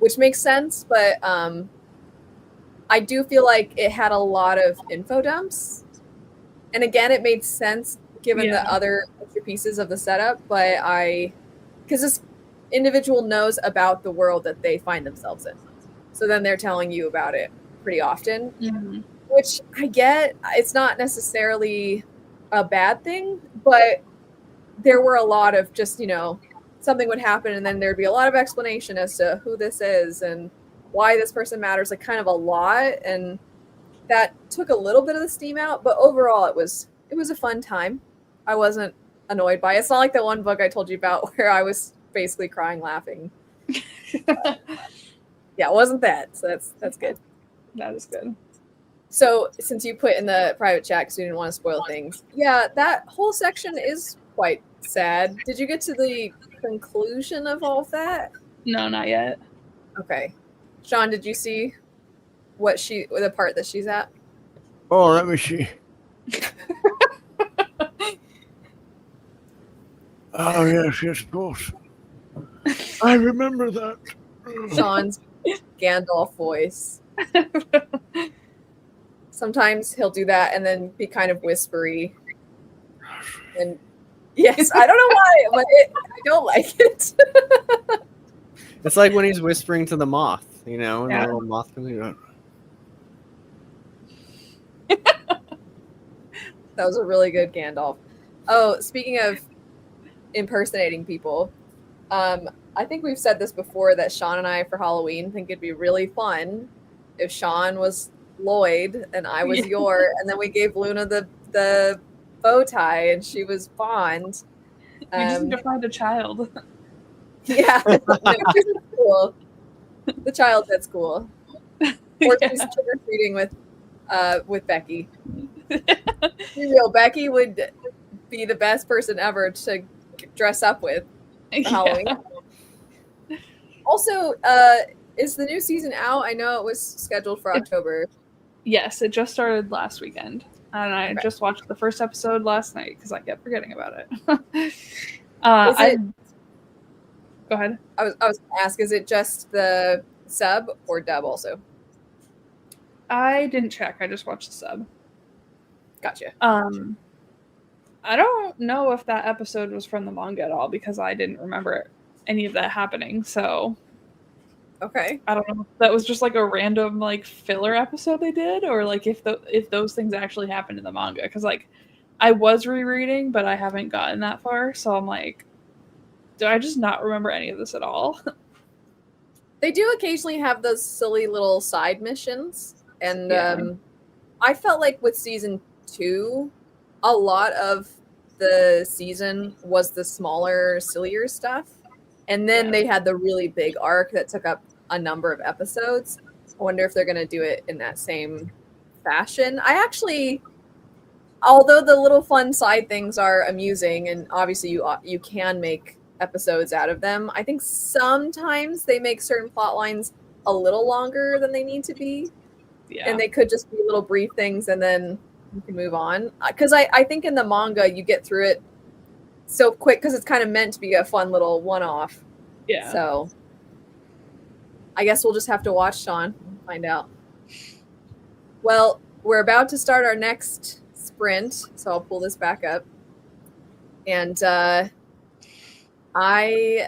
which makes sense. But I do feel like it had a lot of info dumps. And again, it made sense given the other extra pieces of the setup. But because this individual knows about the world that they find themselves in. So then they're telling you about it pretty often, which I get. It's not necessarily a bad thing, but there were a lot of just, something would happen and then there'd be a lot of explanation as to who this is and why this person matters, like kind of a lot. And that took a little bit of the steam out, but overall it was a fun time. I wasn't annoyed by it. It's not like the one book I told you about where I was basically crying laughing. Yeah, it wasn't that. So that's good. That is good. So since you put in the private chat because you didn't want to spoil things, yeah, that whole section is quite sad. Did you get to the conclusion of all of that? No, not yet. Okay. Sean, did you see the part that she's at? Oh, let me see. Oh, yes, of course. I remember that. Sean's Gandalf voice. Sometimes he'll do that and then be kind of whispery. And yes, I don't know why, but I don't like it. It's like when he's whispering to the moth, and the little moth comes out. That was a really good Gandalf. Oh, speaking of impersonating people, I think we've said this before that Sean and I for Halloween think it'd be really fun if Sean was Lloyd and I was Yor, and then we gave Luna the bow tie and she was Bond. We just need to find a child. Yeah, no, she's at school. The child's at school, or she's trick or treating with Becky. Be real, Becky would be the best person ever to dress up with for Halloween. Also, is the new season out? I know it was scheduled for October. Yes, it just started last weekend. And I just watched the first episode last night because I kept forgetting about it. Go ahead. I was going to ask, is it just the sub or dub also? I didn't check. I just watched the sub. Gotcha. I don't know if that episode was from the manga at all because I didn't remember any of that happening. So, okay, I don't know if that was just like a random like filler episode they did, or like if those things actually happened in the manga. Because like I was rereading, but I haven't gotten that far, so I'm like, do I just not remember any of this at all? They do occasionally have those silly little side missions, and I felt like with season 2, a lot of the season was the smaller, sillier stuff. And then they had the really big arc that took up a number of episodes. I wonder if they're going to do it in that same fashion. I actually, although the little fun side things are amusing, and obviously you can make episodes out of them, I think sometimes they make certain plot lines a little longer than they need to be. Yeah. And they could just be little brief things and then you can move on. Because I think in the manga you get through it so quick because it's kind of meant to be a fun little one-off. Yeah. So I guess we'll just have to watch, Sean, and find out. Well, we're about to start our next sprint, so I'll pull this back up. And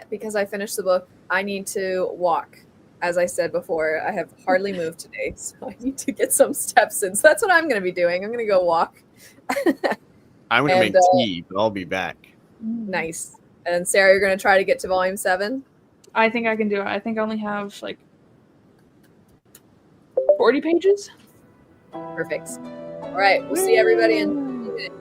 because I finished the book, I need to walk. As I said before, I have hardly moved today, so I need to get some steps in. So that's what I'm going to be doing. I'm going to go walk. I'm going to make tea, but I'll be back. Nice. And Sarah, you're going to try to get to volume 7? I think I can do it. I think I only have like 40 pages. Perfect. All right. We'll see everybody in 2 minutes.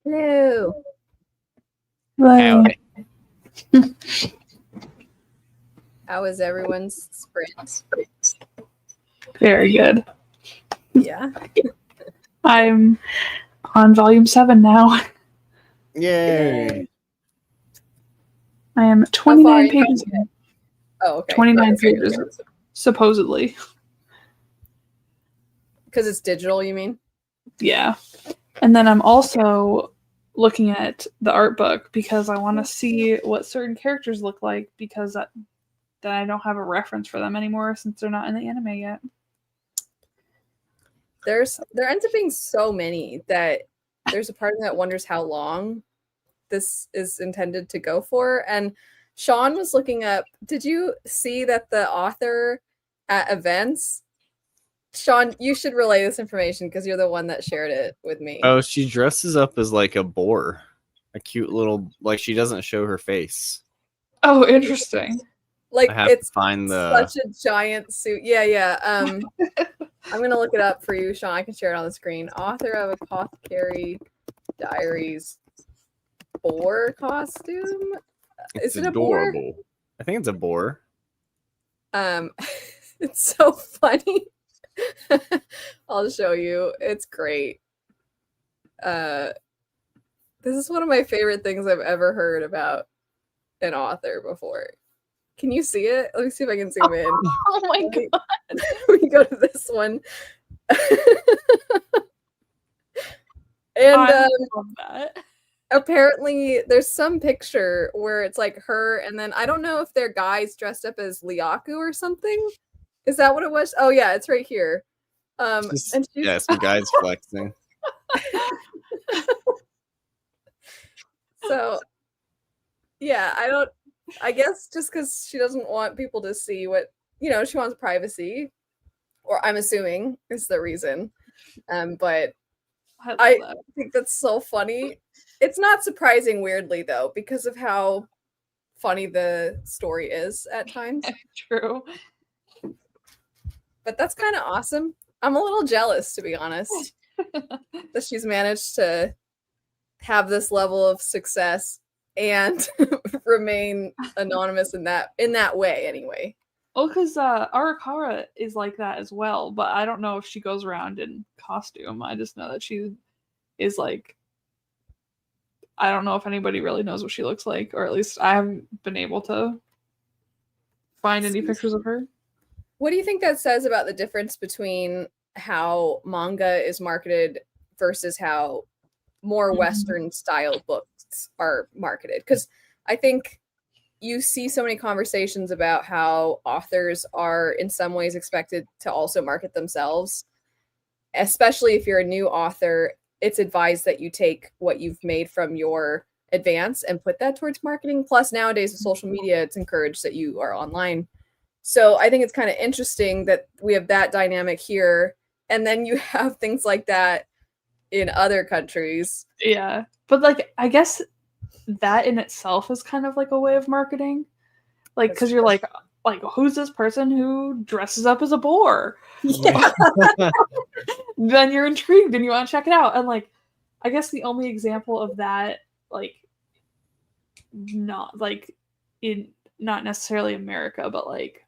Hello. Howdy. How was everyone's sprint? Very good. Yeah. I'm on volume 7 now. Yay. I am far 29 in? pages in. Oh, okay. 29 pages, supposedly. Because it's digital, you mean? Yeah. And then I'm also looking at the art book because I want to see what certain characters look like because then I don't have a reference for them anymore since they're not in the anime yet. There ends up being so many that there's a part of me that wonders how long this is intended to go for. And Sean was looking up, did you see that the author at events, Sean, you should relay this information because you're the one that shared it with me. Oh, she dresses up as like a boar. A cute little, like she doesn't show her face. Oh, interesting. Like I have it's to find the such a giant suit. Yeah. I'm gonna look it up for you, Sean. I can share it on the screen. Author of Apothecary Diaries boar costume. It's Is it a boar? adorable. I think it's a boar. It's so funny. I'll show you. It's great. This is one of my favorite things I've ever heard about an author before. Can you see it? Let me see if I can zoom in. Oh my god. We go to this one. And I love that. apparently there's some picture where it's like her, and then I don't know if they're guys dressed up as Liaku or something. Is that what it was? Oh yeah, it's right here. And she's Yeah, some guys flexing. so yeah, I guess just because she doesn't want people to see what, she wants privacy, or I'm assuming is the reason. But I think that's so funny. It's not surprising, weirdly, though, because of how funny the story is at times. True. But that's kind of awesome. I'm a little jealous, to be honest, that she's managed to have this level of success and remain anonymous in that way, anyway. Oh, because Arakawa is like that as well, but I don't know if she goes around in costume. I just know that she is like, I don't know if anybody really knows what she looks like, or at least I haven't been able to find any pictures of her. What do you think that says about the difference between how manga is marketed versus how more Western style books are marketed? Because I think you see so many conversations about how authors are in some ways expected to also market themselves, especially if you're a new author. It's advised that you take what you've made from your advance and put that towards marketing. Plus, nowadays with social media, it's encouraged that you are online. So I think it's kind of interesting that we have that dynamic here, and then you have things like that in other countries. Yeah, but like I guess that in itself is kind of like a way of marketing, like because you're like who's this person who dresses up as a boar? Yeah. Then you're intrigued and you want to check it out. And like I guess the only example of that, like not like in not necessarily America, but like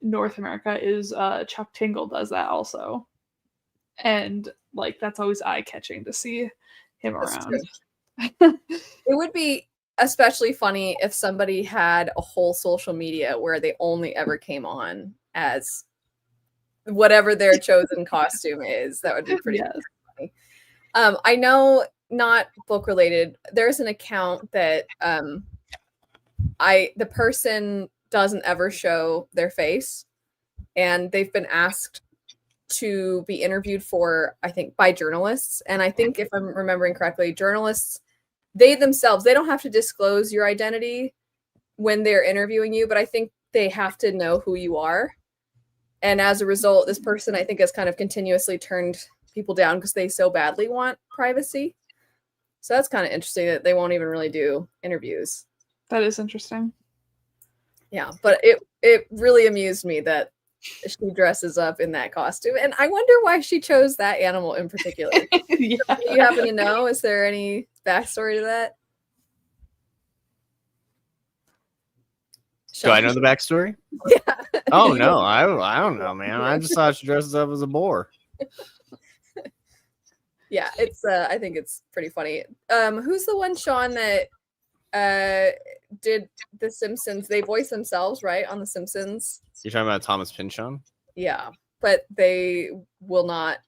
North America is Chuck Tingle does that also. And like that's always eye-catching to see him around. It would be especially funny if somebody had a whole social media where they only ever came on as whatever their chosen costume is. That would be pretty funny. I know, not book related, there's an account that the person doesn't ever show their face, and they've been asked to be interviewed for, I think, by journalists. And I think if I'm remembering correctly, journalists, they themselves, they don't have to disclose your identity when they're interviewing you, but I think they have to know who you are. And as a result, this person, I think, has kind of continuously turned people down because they so badly want privacy. So that's kind of interesting that they won't even really do interviews. That is interesting. Yeah, but it really amused me that she dresses up in that costume. And I wonder why she chose that animal in particular. Yeah. Do you happen to know? Is there any backstory to that? Do I know the backstory? Yeah. Oh no, I don't know, man. I just thought she dresses up as a boar. Yeah, it's I think it's pretty funny. Who's the one, Sean, that did The Simpsons? They voice themselves, right, on The Simpsons? You're talking about Thomas Pynchon? Yeah, but they will not.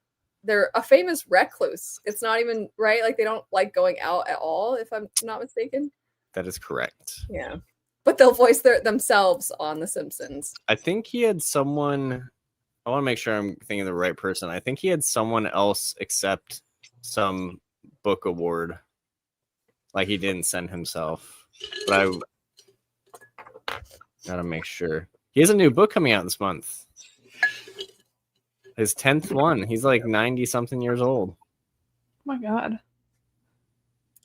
They're a famous recluse. It's not even right. Like they don't like going out at all, if I'm not mistaken. That is correct. Yeah, but they'll voice themselves on The Simpsons. I think he had someone. I want to make sure I'm thinking of the right person. I think he had someone else accept some book award. Like he didn't send himself. But I gotta make sure. He has a new book coming out this month. His 10th one. He's like 90 something years old. Oh my god.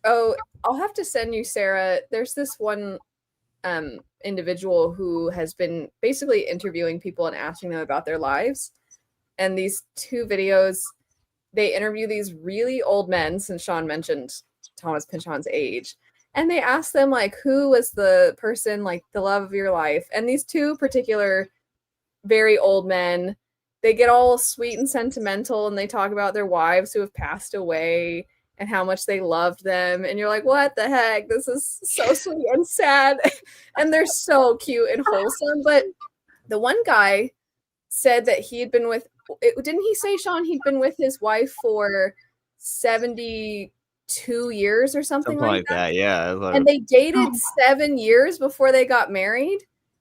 Oh, I'll have to send you, Sarah. There's this one individual who has been basically interviewing people and asking them about their lives. And these 2 videos, they interview these really old men, since Sean mentioned Thomas Pynchon's age. And they ask them, like, who was the person, like, the love of your life? And these 2 particular very old men, they get all sweet and sentimental, and they talk about their wives who have passed away and how much they loved them. And you're like, what the heck? This is so sweet and sad. And they're so cute and wholesome. But the one guy said that he had been with, didn't he say, Sean, he'd been with his wife for 72 years or something like that? Yeah. And they dated 7 years before they got married.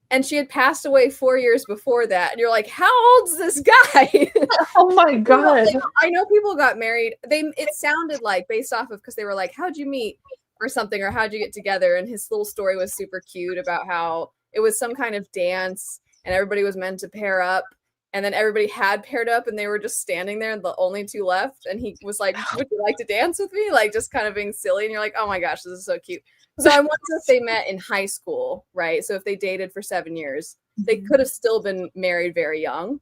And she had passed away 4 years before that. And you're like, how old's this guy? Oh my god. I know people got married. It sounded like, based off of, because they were like, how'd you meet or something, or how'd you get together? And his little story was super cute about how it was some kind of dance and everybody was meant to pair up. And then everybody had paired up and they were just standing there and the only 2 left. And he was like, would you like to dance with me? Like, just kind of being silly. And you're like, oh my gosh, this is so cute. So I wonder if they met in high school, right? So if they dated for 7 years, they could have still been married very young.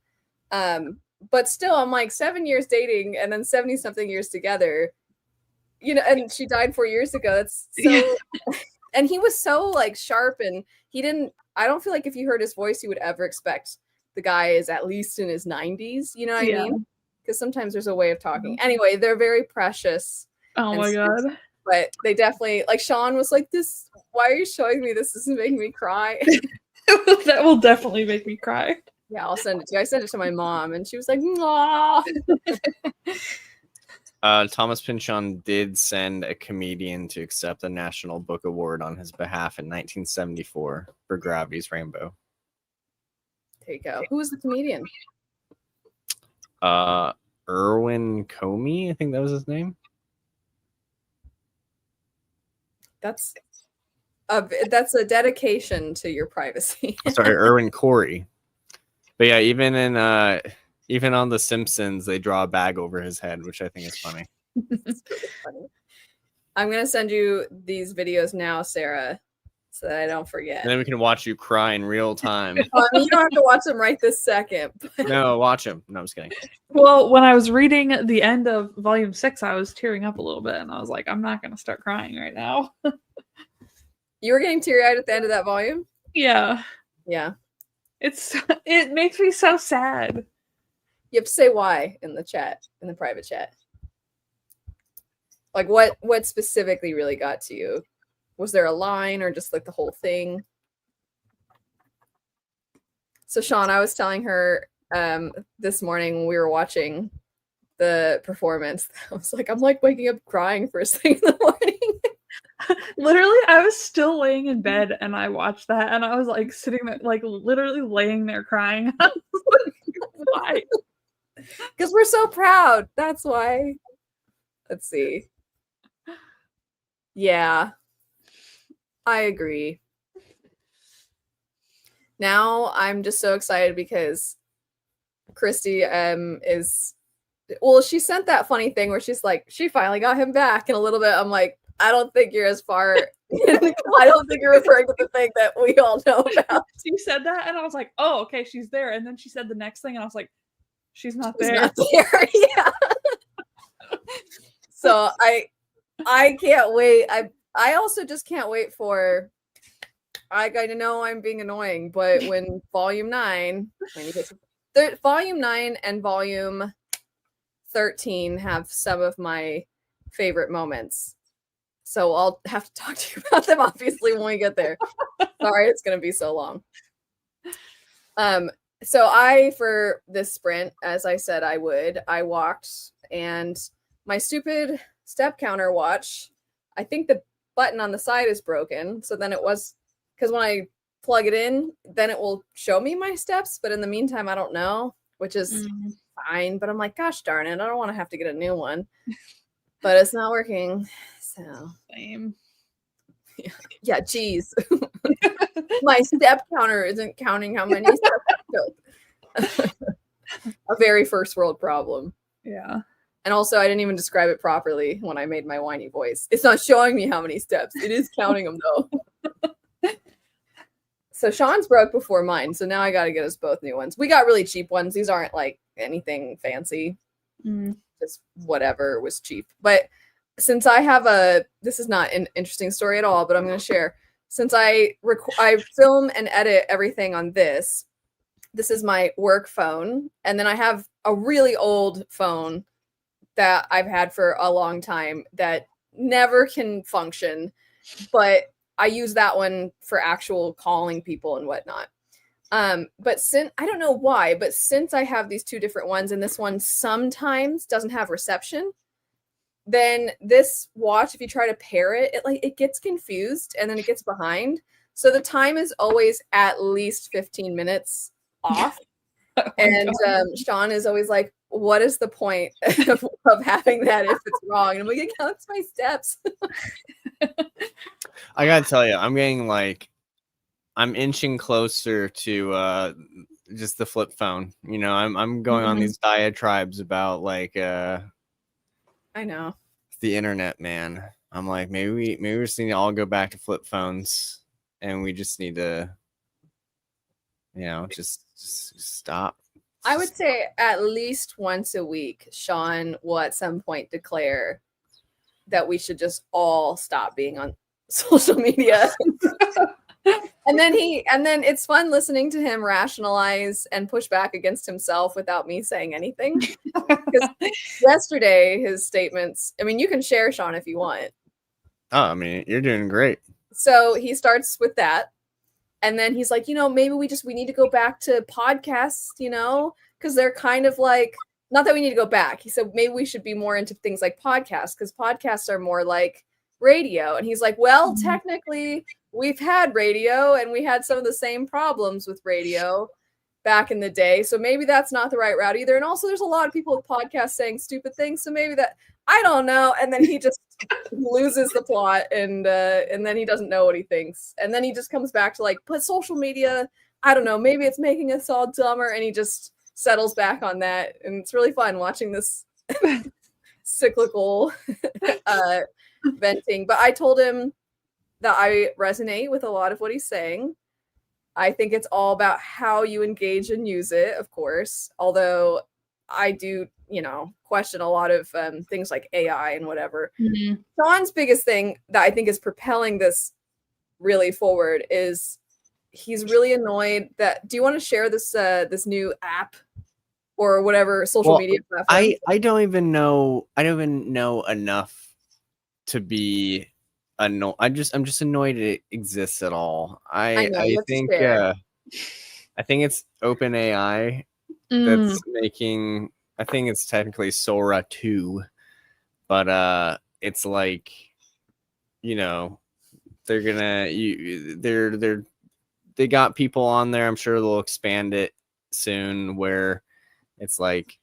But still, I'm like, 7 years dating and then 70 something years together, you know, and she died 4 years ago. That's so, and he was so like sharp, and I don't feel like if you heard his voice, you would ever expect the guy is at least in his 90s, you know what I mean? Because sometimes there's a way of talking. Anyway, they're very precious. Oh my god. But they definitely, like, Sean was like, this, why are you showing me this? This is making me cry. That will definitely make me cry. Yeah, I'll send it to you. I sent it to my mom, and she was like, "Aw." Thomas Pynchon did send a comedian to accept the National Book Award on his behalf in 1974 for Gravity's Rainbow. There you go. Who was the comedian? Irwin Comey, I think that was his name. That's a dedication to your privacy. Sorry, Irwin Corey. But yeah, even on The Simpsons, they draw a bag over his head, which I think is funny. It's really funny. I'm gonna send you these videos now, Sarah, so that I don't forget. And then we can watch you cry in real time. You don't have to watch them right this second. No, watch them. No, I'm just kidding. Well, when I was reading the end of volume 6, I was tearing up a little bit, and I was like, I'm not going to start crying right now. You were getting teary-eyed at the end of that volume? Yeah. Yeah. It makes me so sad. You have to say why in the chat, in the private chat. Like, what specifically really got to you? Was there a line or just like the whole thing? So Sean, I was telling her this morning when we were watching the performance, I was like, I'm like waking up crying first thing in the morning. Literally, I was still laying in bed and I watched that and I was like sitting there, like literally laying there crying. I was like, why? Because we're so proud. That's why. Let's see. Yeah. I agree. Now I'm just so excited because Christy she sent that funny thing where she's like, she finally got him back. In a little bit, I'm like, I don't think you're as far. I don't think you're referring to the thing that we all know about. She said that, and I was like, "Oh, okay, she's there." And then she said the next thing, and I was like, "She's not She's there." not there. Yeah. So I can't wait. I also just can't wait for. I know I'm being annoying, but when Volume 9, Volume 9 and Volume 13 have some of my favorite moments. So I'll have to talk to you about them, obviously, when we get there. Sorry, it's going to be so long. So for this sprint, as I said I would, I walked, and my stupid step counter watch, I think the button on the side is broken. So then it was, because when I plug it in, then it will show me my steps. But in the meantime, I don't know, which is fine. But I'm like, gosh darn it, I don't want to have to get a new one. But it's not working. So Same. Yeah, geez. My step counter isn't counting how many steps I took. A very first world problem. Yeah. And also, I didn't even describe it properly when I made my whiny voice. It's not showing me how many steps. It is counting them, though. So Sean's broke before mine, so now I got to get us both new ones. We got really cheap ones. These aren't like anything fancy. Just whatever was cheap. But since I have this is not an interesting story at all, but I'm going to share. Since I film and edit everything on this is my work phone. And then I have a really old phone that I've had for a long time that never can function, but I use that one for actual calling people and whatnot. But since I don't know why, but since I have these two different ones and this one sometimes doesn't have reception, then this watch, if you try to pair it, it gets confused and then it gets behind. So the time is always at least 15 minutes off. And Sean is always like, what is the point of having that if it's wrong? And I'm like, it counts my steps. I gotta tell you, I'm inching closer to just the flip phone. You know, I'm going on these diatribes about I know. The internet, man. I'm like, maybe we just need to all go back to flip phones, and we just need to, just stop. I would say at least once a week, Sean will at some point declare that we should just all stop being on social media. And then it's fun listening to him rationalize and push back against himself without me saying anything. Because yesterday, his statements, I mean, you can share, Sean, if you want. Oh, I mean, you're doing great. So he starts with that. And then he's like, maybe we need to go back to podcasts, because they're kind of like, not that we need to go back. He said, maybe we should be more into things like podcasts, because podcasts are more like radio. And he's like, well, technically we've had radio and we had some of the same problems with radio back in the day. So maybe that's not the right route either. And also there's a lot of people with podcasts saying stupid things. So maybe that, I don't know. And then he just loses the plot and then he doesn't know what he thinks. And then he just comes back to like, but social media, I don't know, maybe it's making us all dumber. And he just settles back on that. And it's really fun watching this cyclical venting. But I told him that I resonate with a lot of what he's saying. I think it's all about how you engage and use it, of course. Although I do, question a lot of things like AI and whatever. Sean's biggest thing that I think is propelling this really forward is he's really annoyed that. Do you want to share this this new app or whatever social media platform? I don't even know enough to be annoyed. I'm just annoyed it exists at all. I think it's OpenAI that's making. I think it's technically Sora 2, but it's like, they're gonna they got people on there. I'm sure they'll expand it soon where it's like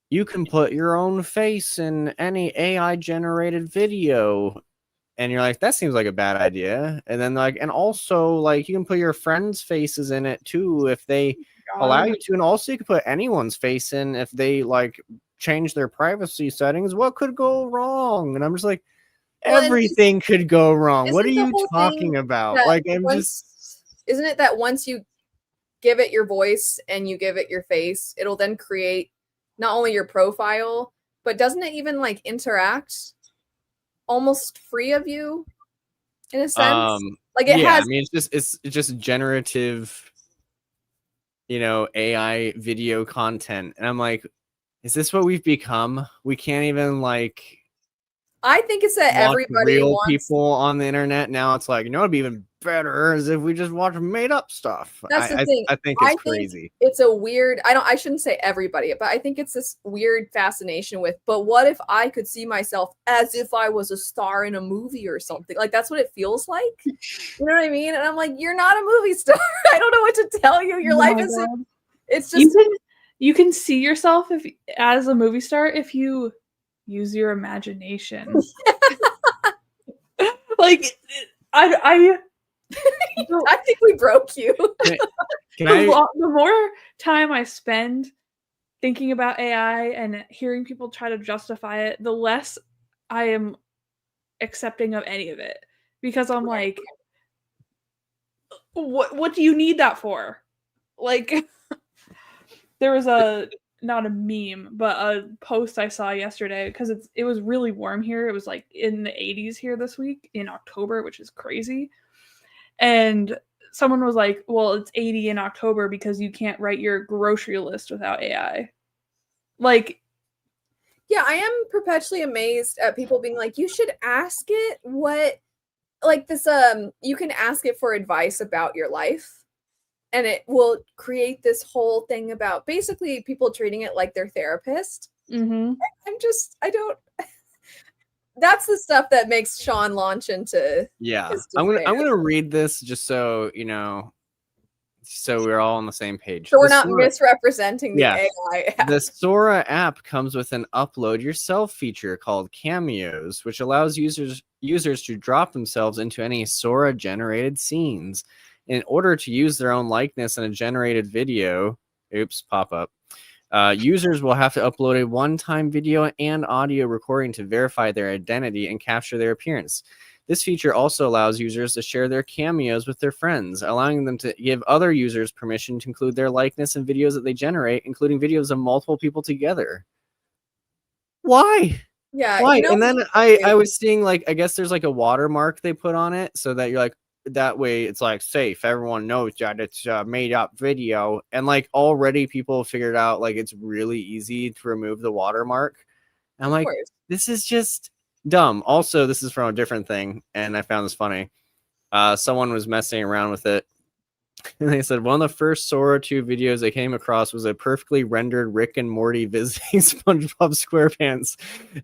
you can put your own face in any AI generated video. And you're like, that seems like a bad idea. And then and also you can put your friends' faces in it too if they allow you to. And also you can put anyone's face in if they change their privacy settings. What could go wrong? And I'm just like, Well, and everything could go wrong. What are isn't the you whole thing talking about? that Like, I'm just isn't it that once you give it your voice and you give it your face, it'll then create not only your profile, but doesn't it even like interact almost free of you in a sense? Like it yeah, has. I mean it's just generative, AI video content. And I'm like, is this what we've become? We can't even like I think it's that watch everybody real wants. people on the internet. Now it's like, it'd be even better as if we just watch made up stuff. That's the thing. I think it's I think crazy. it's a weird. I shouldn't say everybody, but I think it's this weird fascination with. But what if I could see myself as if I was a star in a movie or something? Like that's what it feels like. You know what I mean? And I'm like, you're not a movie star. I don't know what to tell you. Your life is. It's just you can see yourself as a movie star if you use your imagination. Like I think we broke you. The more time I spend thinking about AI and hearing people try to justify it, the less I am accepting of any of it. Because I'm like, what do you need that for? Like, there was not a meme, but a post I saw yesterday because it was really warm here. It was like in the 80s here this week in October, which is crazy. And someone was like, well, it's 80 in October because you can't write your grocery list without AI. Like, yeah, I am perpetually amazed at people being like, you should ask it what, like this, you can ask it for advice about your life and it will create this whole thing about basically people treating it like their therapist. Mm-hmm. I don't, that's the stuff that makes Sean launch into. Yeah, I'm gonna read this just so so we're all on the same page. So we're not misrepresenting the AI app. The Sora app comes with an upload yourself feature called Cameos, which allows users to drop themselves into any Sora generated scenes. In order to use their own likeness in a generated video, pop up. Users will have to upload a one-time video and audio recording to verify their identity and capture their appearance. This feature also allows users to share their cameos with their friends, allowing them to give other users permission to include their likeness in videos that they generate, including videos of multiple people together. Why? Yeah. Why? And then I was seeing like, I guess there's like a watermark they put on it so that you're like, that way it's like safe. Everyone knows that it's a made up video. And like already people figured out like it's really easy to remove the watermark. I'm like, this is just dumb. Also, this is from a different thing, and I found this funny. Someone was messing around with it, and they said one of the first Sora 2 videos they came across was a perfectly rendered Rick and Morty visiting SpongeBob SquarePants.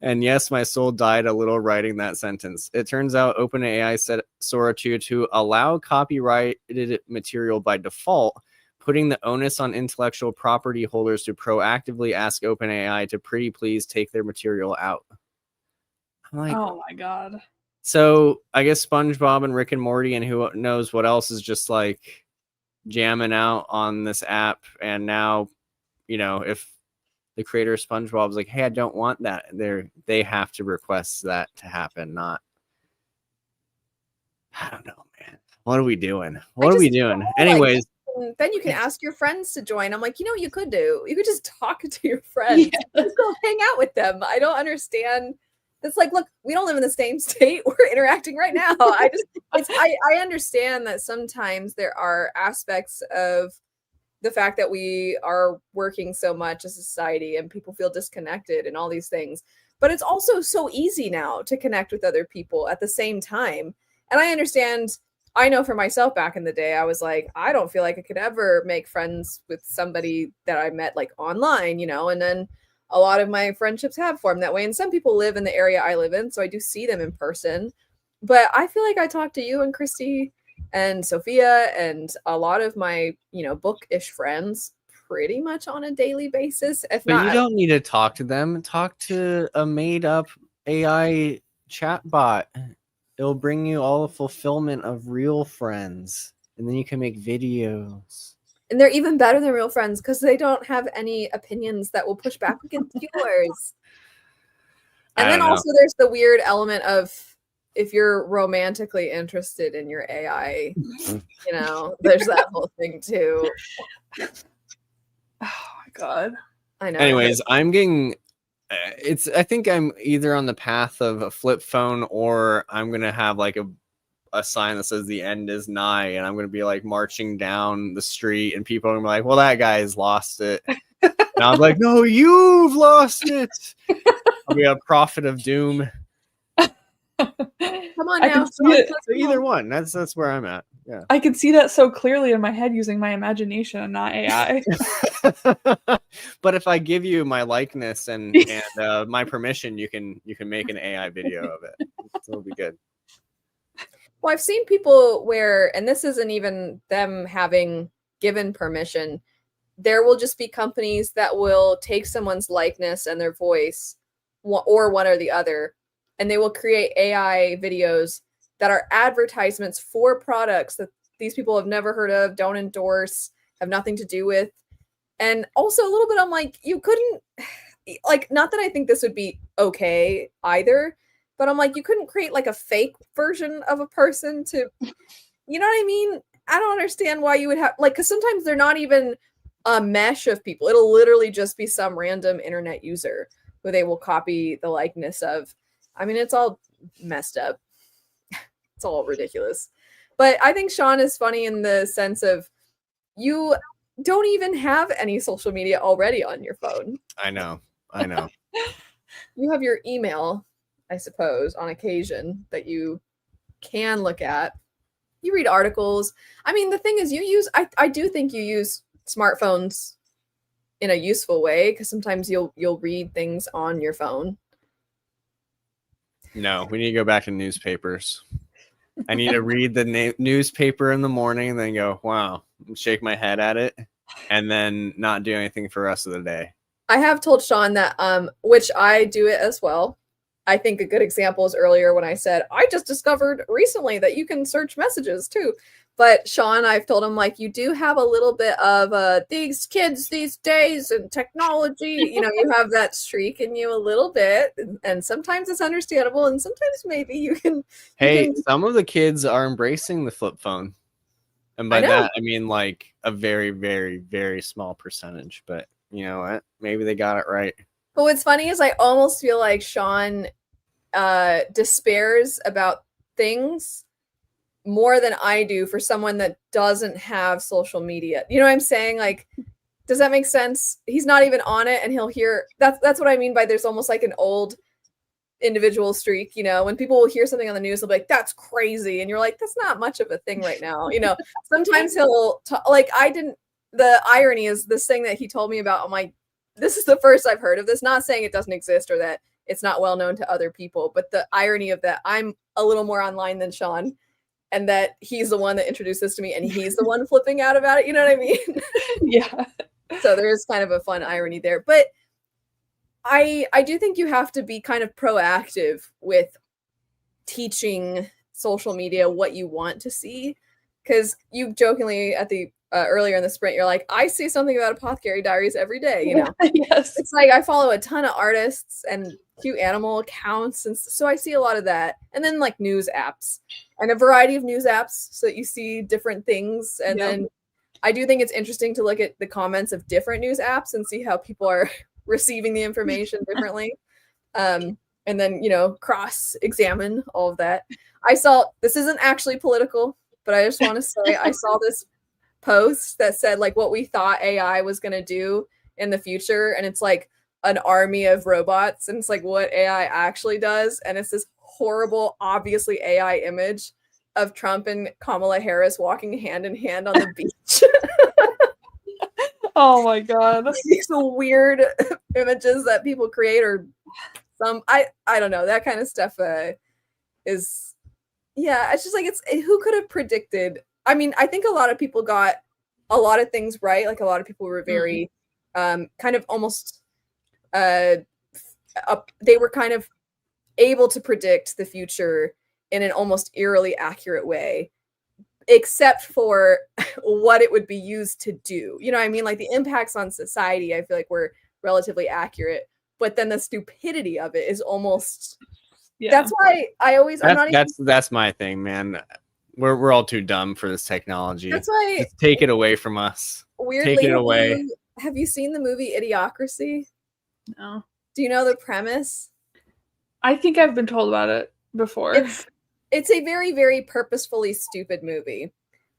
And yes, my soul died a little writing that sentence. It turns out OpenAI set Sora 2 to allow copyrighted material by default, putting the onus on intellectual property holders to proactively ask OpenAI to pretty please take their material out. I'm like, oh my god. So I guess SpongeBob and Rick and Morty and who knows what else is just like jamming out on this app. And now, if the creator of SpongeBob is like, hey, I don't want that, they have to request that to happen. Not, I don't know, man. What are we doing? Anyways. Then you can ask your friends to join. I'm like, you could do. You could just talk to your friends. Yeah. Just go hang out with them. I don't understand. It's like, look, we don't live in the same state. We're interacting right now. I understand that sometimes there are aspects of the fact that we are working so much as a society and people feel disconnected and all these things. But it's also so easy now to connect with other people at the same time. And I understand, I know for myself back in the day, I was like, I don't feel like I could ever make friends with somebody that I met like online, and then a lot of my friendships have formed that way. And some people live in the area I live in, so I do see them in person. But I feel like I talk to you and Christy and Sophia and a lot of my, bookish friends pretty much on a daily basis. But you don't need to talk to them. Talk to a made-up AI chatbot. It'll bring you all the fulfillment of real friends. And then you can make videos. And they're even better than real friends because they don't have any opinions that will push back against yours. And then also there's the weird element of if you're romantically interested in your AI, you know, there's that whole thing too. Oh my god. I know. Anyways, I'm getting. I think I'm either on the path of a flip phone, or I'm gonna have like a sign that says the end is nigh, and I'm gonna be like marching down the street, and people are gonna be like, "Well, that guy's lost it," and I'm like, "No, you've lost it." I'll be a prophet of doom. Come on I now. can see it. So either one. That's where I'm at. Yeah. I can see that so clearly in my head using my imagination and not AI. But if I give you my likeness and my permission, you can make an AI video of it. It'll be good. Well, I've seen people where, and this isn't even them having given permission, there will just be companies that will take someone's likeness and their voice, or one or the other, and they will create AI videos that are advertisements for products that these people have never heard of, don't endorse, have nothing to do with. And also a little bit, I'm like, you couldn't, like, not that I think this would be okay either, but I'm like, you couldn't create like a fake version of a person to, you know what I mean? I don't understand why you would have, like, because sometimes they're not even a mesh of people. It'll literally just be some random internet user who they will copy the likeness of. I mean, it's all messed up. It's all ridiculous. But I think Sean is funny in the sense of you don't even have any social media already on your phone. I know. You have your email, I suppose, on occasion that you can look at. You read articles. I mean, the thing is, I do think you use smartphones in a useful way, because sometimes you'll read things on your phone. No, we need to go back to newspapers. I need to read the newspaper in the morning and then go, wow, and shake my head at it, and then not do anything for the rest of the day. I have told Sean that, which I do it as well. I think a good example is earlier when I said, I just discovered recently that you can search messages too. But Sean, I've told him, like, you do have a little bit of these kids these days and technology, you know, you have that streak in you a little bit. And sometimes it's understandable. And sometimes maybe you can. Some of the kids are embracing the flip phone. And by that, I mean like a very, very, very small percentage. But you know what? Maybe they got it right. But what's funny is I almost feel like Sean despairs about things more than I do for someone that doesn't have social media. You know what I'm saying? Like, does that make sense? He's not even on it, and he'll hear that's what I mean by there's almost like an old individual streak, you know, when people will hear something on the news, they'll be like, that's crazy. And you're like, that's not much of a thing right now. You know, sometimes he'll the irony is this thing that he told me about. I'm like, this is the first I've heard of this, not saying it doesn't exist or that it's not well known to other people, but the irony of that I'm a little more online than Sean, and that he's the one that introduced this to me and he's the one flipping out about it. You know what I mean? Yeah. So there is kind of a fun irony there, but I do think you have to be kind of proactive with teaching social media what you want to see, because you jokingly at the earlier in the sprint, you're like, I see something about Apothecary Diaries every day, you know. Yes. It's like I follow a ton of artists and cute animal accounts, and so I see a lot of that. And then like news apps and a variety of news apps so that you see different things. And then I do think it's interesting to look at the comments of different news apps and see how people are receiving the information differently. And then, you know, cross-examine all of that. I saw, this isn't actually political, but I just want to say I saw this post that said like what we thought AI was going to do in the future, and it's like an army of robots, and it's like what AI actually does, and it's this horrible, obviously AI image of Trump and Kamala Harris walking hand in hand on the beach. Oh my god. These weird images that people create, or some I don't know, that kind of stuff is, yeah, it's just like, who could have predicted? I mean, I think a lot of people got a lot of things right. Like a lot of people were very kind of almost they were kind of able to predict the future in an almost eerily accurate way, except for what it would be used to do. You know what I mean? Like the impacts on society, I feel like were relatively accurate, but then the stupidity of it is almost Yeah. That's why I'm not even. That's my thing, man. We're all too dumb for this technology. That's why. Just take it away from us. Weirdly, Take it away. have you seen the movie Idiocracy? No. Do you know the premise? I think I've been told about it before. It's a very, very purposefully stupid movie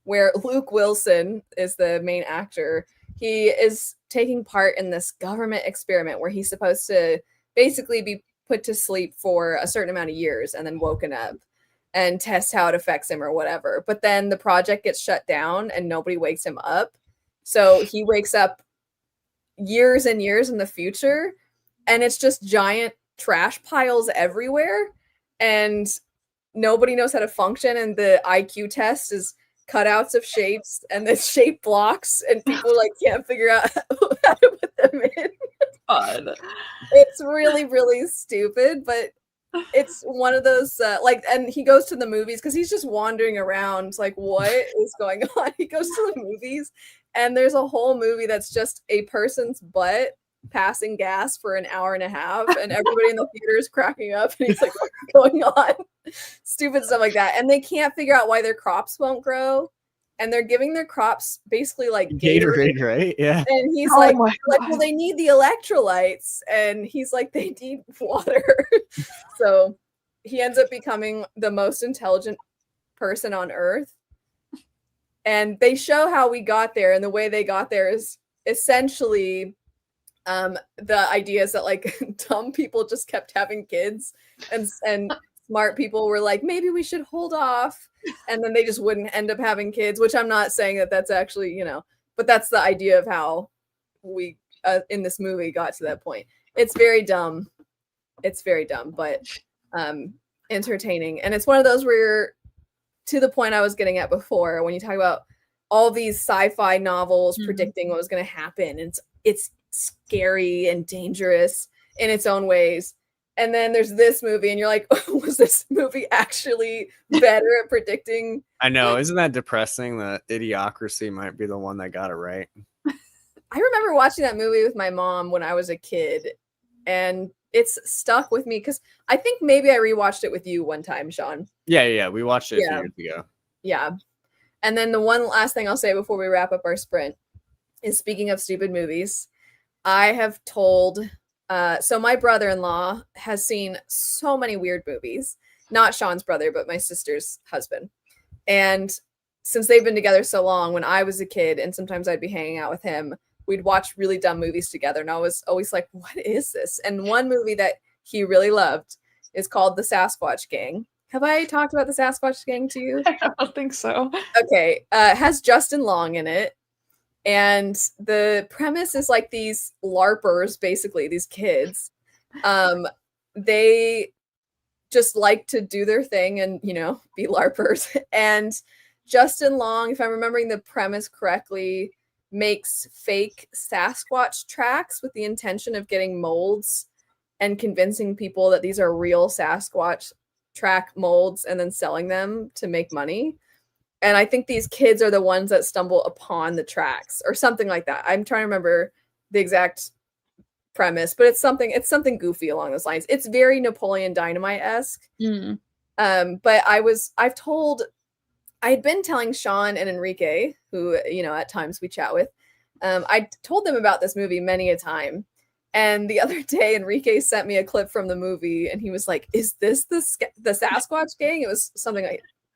where Luke Wilson is the main actor. He is taking part in this government experiment where he's supposed to basically be put to sleep for a certain amount of years and then woken up and test how it affects him or whatever. But then the project gets shut down and nobody wakes him up. So he wakes up years and years in the future, and it's just giant trash piles everywhere, and nobody knows how to function. And the IQ test is cutouts of shapes and the shape blocks, and people like can't figure out how to put them in. God. It's really, really stupid, but it's one of those and he goes to the movies because he's just wandering around like, what is going on? He goes to the movies and there's a whole movie that's just a person's butt passing gas for an hour and a half, and everybody in the theater is cracking up, and he's like, what's going on? Stupid stuff like that. And they can't figure out why their crops won't grow, and they're giving their crops basically like Gatorade, right? Yeah. and he's Oh like, my God. well, they need the electrolytes, and he's like, they need water. So he ends up becoming the most intelligent person on Earth. And they show how we got there, and the way they got there is essentially the idea is that like dumb people just kept having kids, and smart people were like, maybe we should hold off, and then they just wouldn't end up having kids, which I'm not saying that that's actually, but that's the idea of how we in this movie got to that point. It's very dumb, but entertaining. And it's one of those where you're to the point I was getting at before when you talk about all these sci-fi novels predicting what was going to happen, and it's scary and dangerous in its own ways. And then there's this movie, and you're like, was this movie actually better at predicting? I know. Isn't that depressing that Idiocracy might be the one that got it right? I remember watching that movie with my mom when I was a kid, and it's stuck with me because I think maybe I rewatched it with you one time, Sean. Yeah. We watched it a few years ago. Yeah. And then the one last thing I'll say before we wrap up our sprint is, speaking of stupid movies, I have told... so my brother-in-law has seen so many weird movies. Not Sean's brother, but my sister's husband. And since they've been together so long, when I was a kid and sometimes I'd be hanging out with him, we'd watch really dumb movies together. And I was always like, what is this? And one movie that he really loved is called The Sasquatch Gang. Have I talked about The Sasquatch Gang to you? I don't think so. Okay. It has Justin Long in it. And the premise is like these LARPers, basically, these kids. They just like to do their thing and, be LARPers. And Justin Long, if I'm remembering the premise correctly, makes fake Sasquatch tracks with the intention of getting molds and convincing people that these are real Sasquatch track molds and then selling them to make money. And I think these kids are the ones that stumble upon the tracks or something like that. I'm trying to remember the exact premise, but it's something goofy along those lines. It's very Napoleon Dynamite-esque. But I had been telling Sean and Enrique, who, at times we chat with, I told them about this movie many a time. And the other day, Enrique sent me a clip from the movie, and he was like, is this the Sasquatch Gang? It was something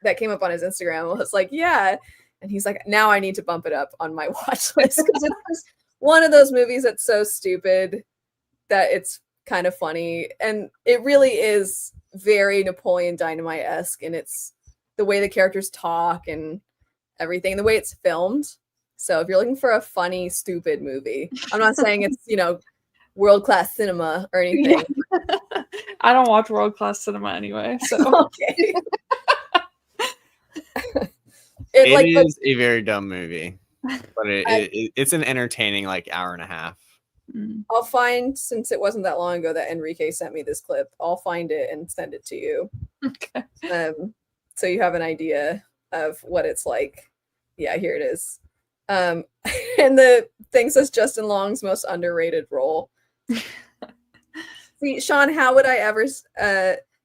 that came up on his Instagram. I was like, yeah. And he's like, now I need to bump it up on my watch list, because it's just one of those movies that's so stupid that it's kind of funny. And it really is very Napoleon Dynamite-esque, and it's the way the characters talk and everything, the way it's filmed. So if you're looking for a funny, stupid movie, I'm not saying it's, world-class cinema or anything. Yeah. I don't watch world-class cinema anyway, so. Okay. It is a very dumb movie, but it's an entertaining hour and a half. I'll find, since it wasn't that long ago that Enrique sent me this clip, I'll find it and send it to you. Okay. So you have an idea of what it's like. Yeah, here it is. And the thing says Justin Long's most underrated role. See, Sean, how would I ever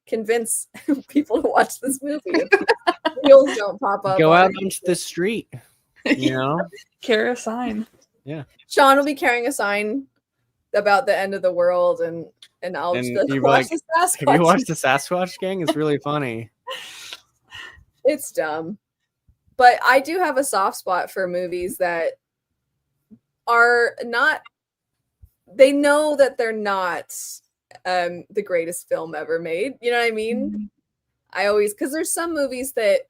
convince people to watch this movie if wheels don't pop up. Go out onto the street, Carry a sign. Sean will be carrying a sign about the end of the world, and I'll just And be you're watch like, the Sasquatch. have you watched the Sasquatch Gang? It's really funny. It's dumb. But I do have a soft spot for movies that are not, they know that they're not the greatest film ever made. You know what I mean? I always, because there's some movies that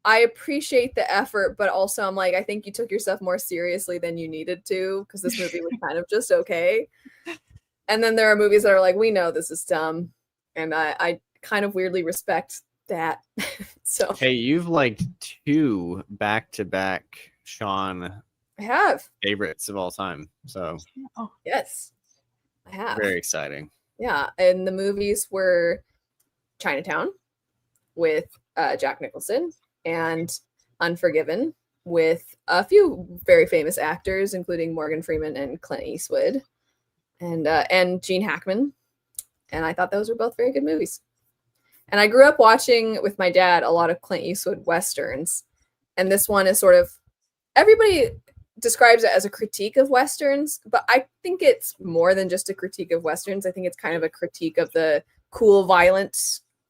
I appreciate the effort, but also I'm like, I think you took yourself more seriously than you needed to, because this movie was kind of just okay. And then there are movies that are like, we know this is dumb. And I kind of weirdly respect that. So Hey, you've liked 2 back-to-back Sean I have. favorites of all time. So Yes, I have. very exciting. Yeah. And the movies were Chinatown with Jack Nicholson and Unforgiven with a few very famous actors, including Morgan Freeman and Clint Eastwood and Gene Hackman. And I thought those were both very good movies. And I grew up watching with my dad a lot of Clint Eastwood Westerns. And this one is sort of, everybody describes it as a critique of Westerns, but I think it's more than just a critique of Westerns. I think it's kind of a critique of the cool, violent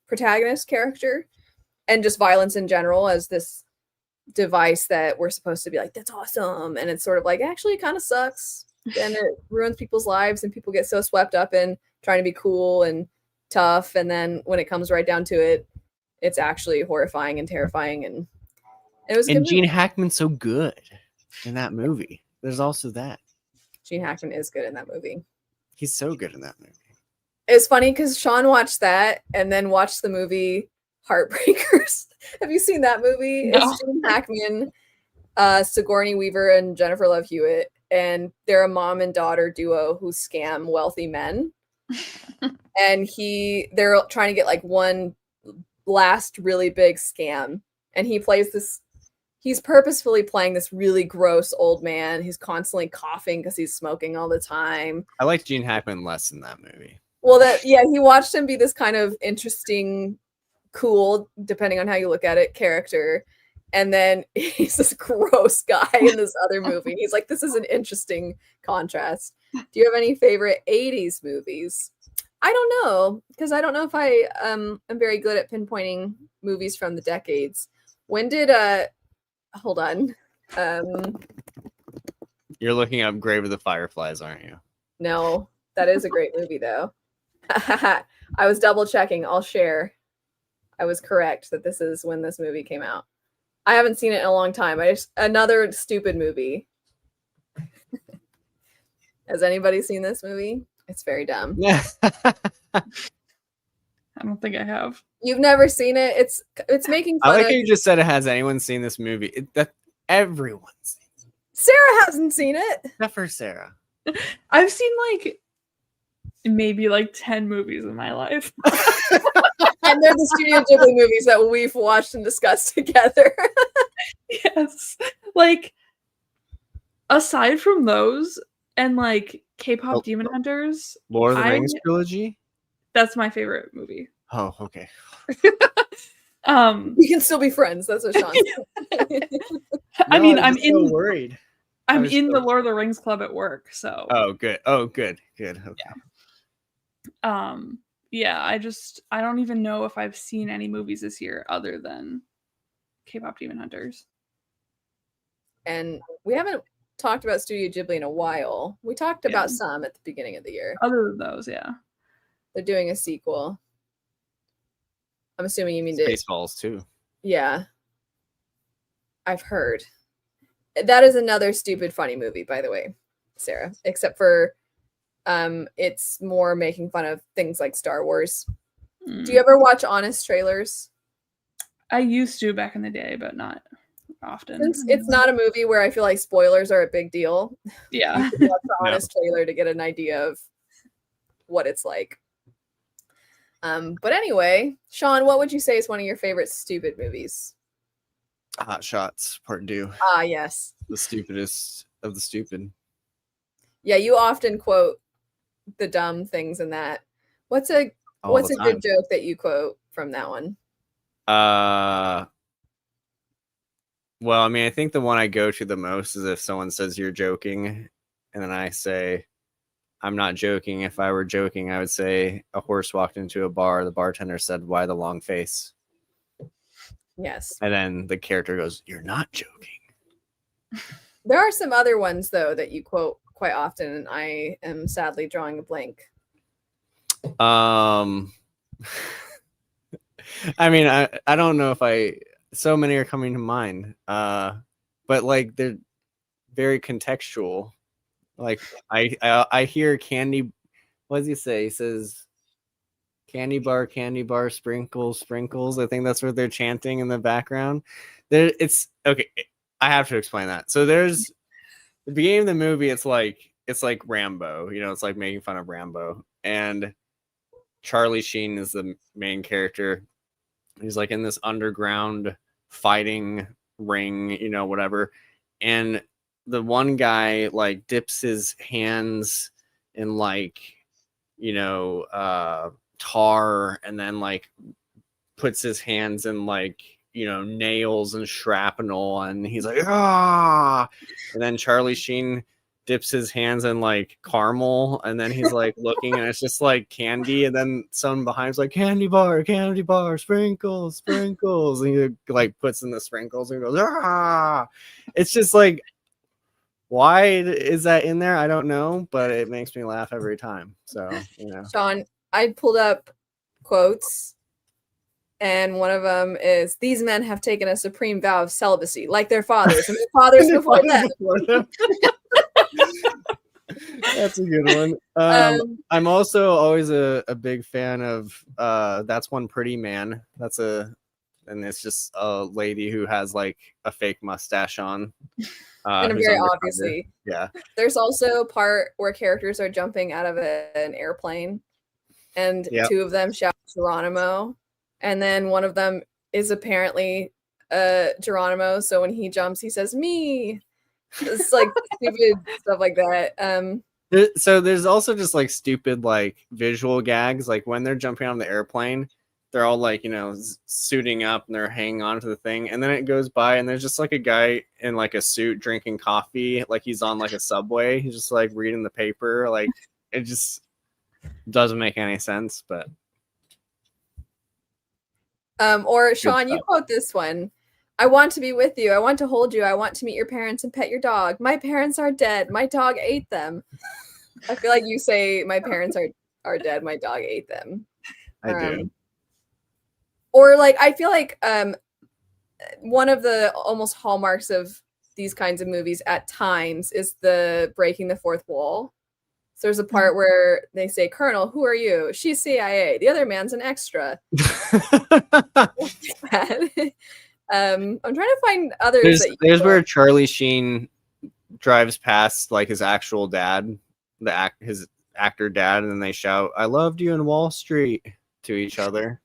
protagonist character and just violence in general as this device that we're supposed to be like, that's awesome. And it's sort of like, actually, it kind of sucks. And it ruins people's lives, and people get so swept up in trying to be cool and tough. And then when it comes right down to it, it's actually horrifying and terrifying. And it was a And good Gene movie. Hackman's so good in that movie. There's also that. Gene Hackman is good in that movie. He's so good in that movie. It's funny because Sean watched that and then watched the movie Heartbreakers. Have you seen that movie? No. It's Gene Hackman, Sigourney Weaver, and Jennifer Love Hewitt. And they're a mom and daughter duo who scam wealthy men. And they're trying to get like one last really big scam. And he plays this, he's purposefully playing this really gross old man who's constantly coughing because he's smoking all the time. I liked Gene Hackman less in that movie. Well, he watched him be this kind of interesting, cool, depending on how you look at it, character. And then he's this gross guy in this other movie. He's like, this is an interesting contrast. Do you have any favorite 80s movies? I don't know, because I don't know if I am very good at pinpointing movies from the decades. When did hold on. You're looking up Grave of the Fireflies, aren't you? No, that is a great movie though. I was double checking. I'll share. I was correct that this is when this movie came out. I haven't seen it in a long time. Another stupid movie. Has anybody seen this movie? It's very dumb. Yeah. I don't think I have. You've never seen it? It's making I fun like of. how you just said it. Has anyone seen this movie? That everyone's seen it. Sarah hasn't seen it. Except for Sarah. I've seen like maybe like 10 movies in my life. And they're the Studio Ghibli movies that we've watched and discussed together. Yes. Like aside from those and like K-pop Demon Hunters, Lord of the Rings trilogy? that's my favorite movie. Oh, okay. We can still be friends. That's what Sean said. I mean, I'm so in worried. I'm in the Lord of the Rings club at work, so Oh, good. Oh, good. Good. Okay. Yeah, I don't even know if I've seen any movies this year other than K-pop Demon Hunters. And we haven't talked about Studio Ghibli in a while. We talked about some at the beginning of the year. Other than those, yeah. They're doing a sequel. I'm assuming you mean Spaceballs too. Yeah. I've heard. That is another stupid funny movie, by the way, Sarah. Except for it's more making fun of things like Star Wars. Do you ever watch honest trailers? I used to back in the day, but not often. Since it's not a movie where I feel like spoilers are a big deal. Yeah. You can watch the honest trailer to get an idea of what it's like. But anyway, Sean, what would you say is one of your favorite stupid movies? Hot Shots Part 2. Ah, yes. The stupidest of the stupid. Yeah, you often quote the dumb things in that. What's a all What's the a time. good joke that you quote from that one? Well, I mean, I think the one I go to the most is if someone says you're joking, and then I say, I'm not joking. If I were joking, I would say a horse walked into a bar. The bartender said, why the long face? Yes. And then the character goes, you're not joking. There are some other ones, though, that you quote quite often, and I am sadly drawing a blank. I mean, I don't know if so many are coming to mind. But like they're very contextual. Like I hear candy. What does he say? He says candy bar, sprinkles, sprinkles. I think that's what they're chanting in the background. It's okay. I have to explain that. So there's the beginning of the movie. It's like Rambo. It's like making fun of Rambo, and Charlie Sheen is the main character. He's like in this underground fighting ring, whatever. And the one guy like dips his hands in like, tar, and then like puts his hands in like, nails and shrapnel, and he's like, ah. And then Charlie Sheen dips his hands in like caramel, and then he's like looking, and it's just like candy, and then someone behind's like candy bar, sprinkles, sprinkles, and he like puts in the sprinkles and goes, ah. It's just like, why is that in there? I don't know, but it makes me laugh every time. So Sean, I pulled up quotes, and one of them is, these men have taken a supreme vow of celibacy like their fathers and their fathers before them. That's a good one. I'm also always a big fan of That's One Pretty Man. And it's just a lady who has like a fake mustache on. And very obviously. Yeah. There's also a part where characters are jumping out of an airplane, and two of them shout Geronimo, and then one of them is apparently Geronimo, so when he jumps he says me. It's like stupid stuff like that. So there's also just like stupid like visual gags, like when they're jumping on the airplane, they're all like, suiting up and they're hanging on to the thing, and then it goes by and there's just like a guy in like a suit drinking coffee, like he's on like a subway, he's just like reading the paper. Like it just doesn't make any sense. But or Sean, you quote this one: I want to be with you, I want to hold you, I want to meet your parents and pet your dog. My parents are dead, my dog ate them. I feel like you say my parents are dead, my dog ate them. I do. Or like I feel like one of the almost hallmarks of these kinds of movies at times is the breaking the fourth wall. So there's a part where they say, Colonel, who are you? She's CIA. The other man's an extra. I'm trying to find others. There's where Charlie Sheen drives past like his actual dad, his actor dad, and then they shout, I loved you in Wall Street to each other.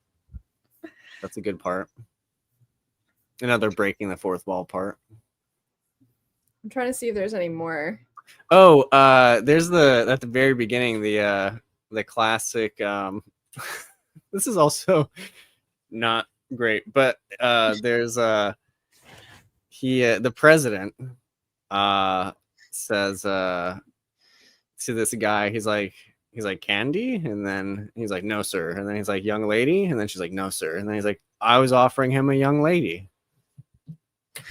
That's a good part. Another breaking the fourth wall part. I'm trying to see if there's any more. Oh, there's at the very beginning, the classic, this is also not great, but there's the president says to this guy, he's like candy, and then he's like no sir, and then he's like young lady, and then she's like no sir, and then he's like I was offering him a young lady.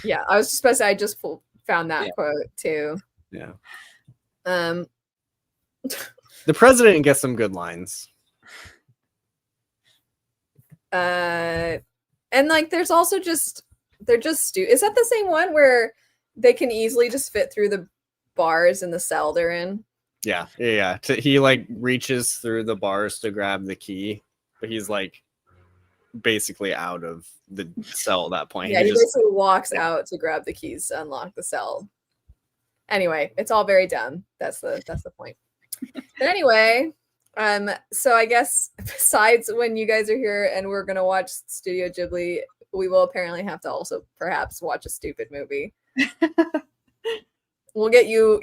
Yeah, I was just about to say I just found that quote too. Yeah. The president gets some good lines. And like there's also just they're just is that the same one where they can easily just fit through the bars in the cell they're in? Yeah. He like reaches through the bars to grab the key, but he's like basically out of the cell at that point. Yeah, he basically walks out to grab the keys to unlock the cell. Anyway, it's all very dumb. That's the point. But anyway, so I guess besides when you guys are here and we're gonna watch Studio Ghibli, we will apparently have to also perhaps watch a stupid movie. We'll get you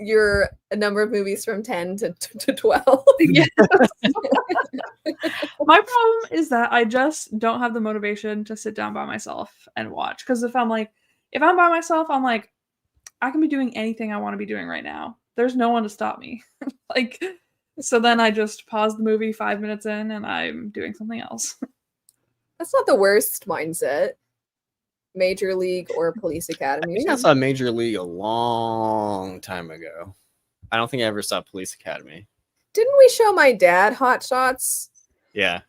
a number of movies from 10 to 12. Yeah. My problem is that I just don't have the motivation to sit down by myself and watch. Because if I'm by myself, I'm like, I can be doing anything I want to be doing right now. There's no one to stop me. Like, so then I just pause the movie 5 minutes in and I'm doing something else. That's not the worst mindset. Major League or Police I Academy. think I saw Major League a long time ago. I don't think I ever saw Police Academy. Didn't we show my dad Hot Shots? Yeah.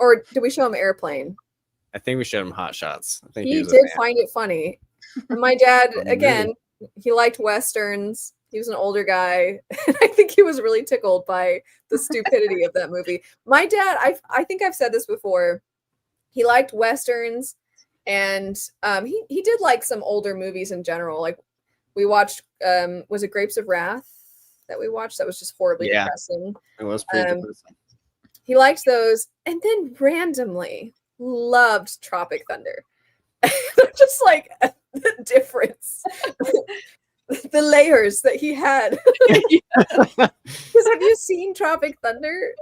Or did we show him Airplane? I think we showed him Hot Shots. I think He was a did fan. find it funny. And my dad, Maybe. again, he liked Westerns. He was an older guy. And I think he was really tickled by the stupidity of that movie. My dad, I think I've said this before, he liked Westerns. And he did like some older movies in general. Like we watched, was it Grapes of Wrath that we watched? That was just horribly depressing. It was pretty depressing. He liked those, and then randomly loved Tropic Thunder. Just like the difference, the layers that he had. Because have you seen Tropic Thunder?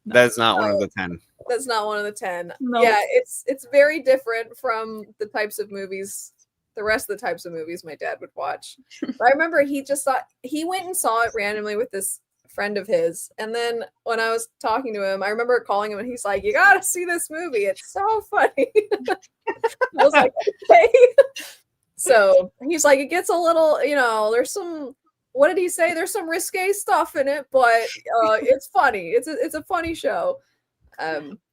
That's not one of the 10. That's not one of the 10. No. Yeah, it's very different from the types of movies, the rest of the types of movies my dad would watch. But I remember he went and saw it randomly with this friend of his. And then when I was talking to him, I remember calling him and he's like, "You gotta see this movie. It's so funny." I was like, okay. So he's like, it gets a little, there's some, what did he say? There's some risque stuff in it, but it's funny. It's a funny show.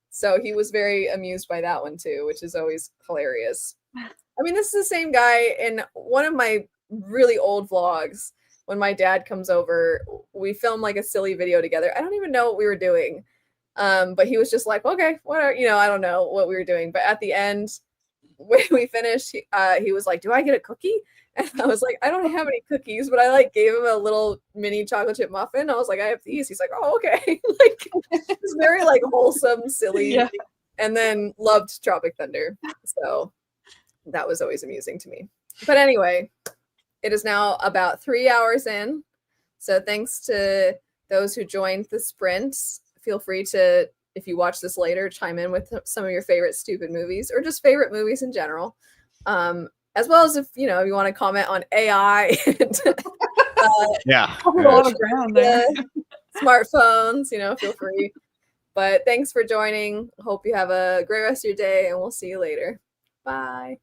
So he was very amused by that one too, which is always hilarious. I mean, this is the same guy in one of my really old vlogs. When my dad comes over, we film like a silly video together. I don't even know what we were doing. But he was just like, okay, whatever, I don't know what we were doing. But at the end, when we finished, he was like, "Do I get a cookie?" And I was like, "I don't have any cookies," but I like gave him a little mini chocolate chip muffin. I was like, "I have these." He's like, "Oh, okay." Like it's very like wholesome, silly, Yeah. and then loved Tropic Thunder. So that was always amusing to me. But anyway, it is now about 3 hours in. So thanks to those who joined the sprint. Feel free to, if you watch this later, chime in with some of your favorite stupid movies or just favorite movies in general. As well as if you want to comment on AI and Yeah. A lot of ground there. smartphones, feel free. But thanks for joining. Hope you have a great rest of your day and we'll see you later. Bye.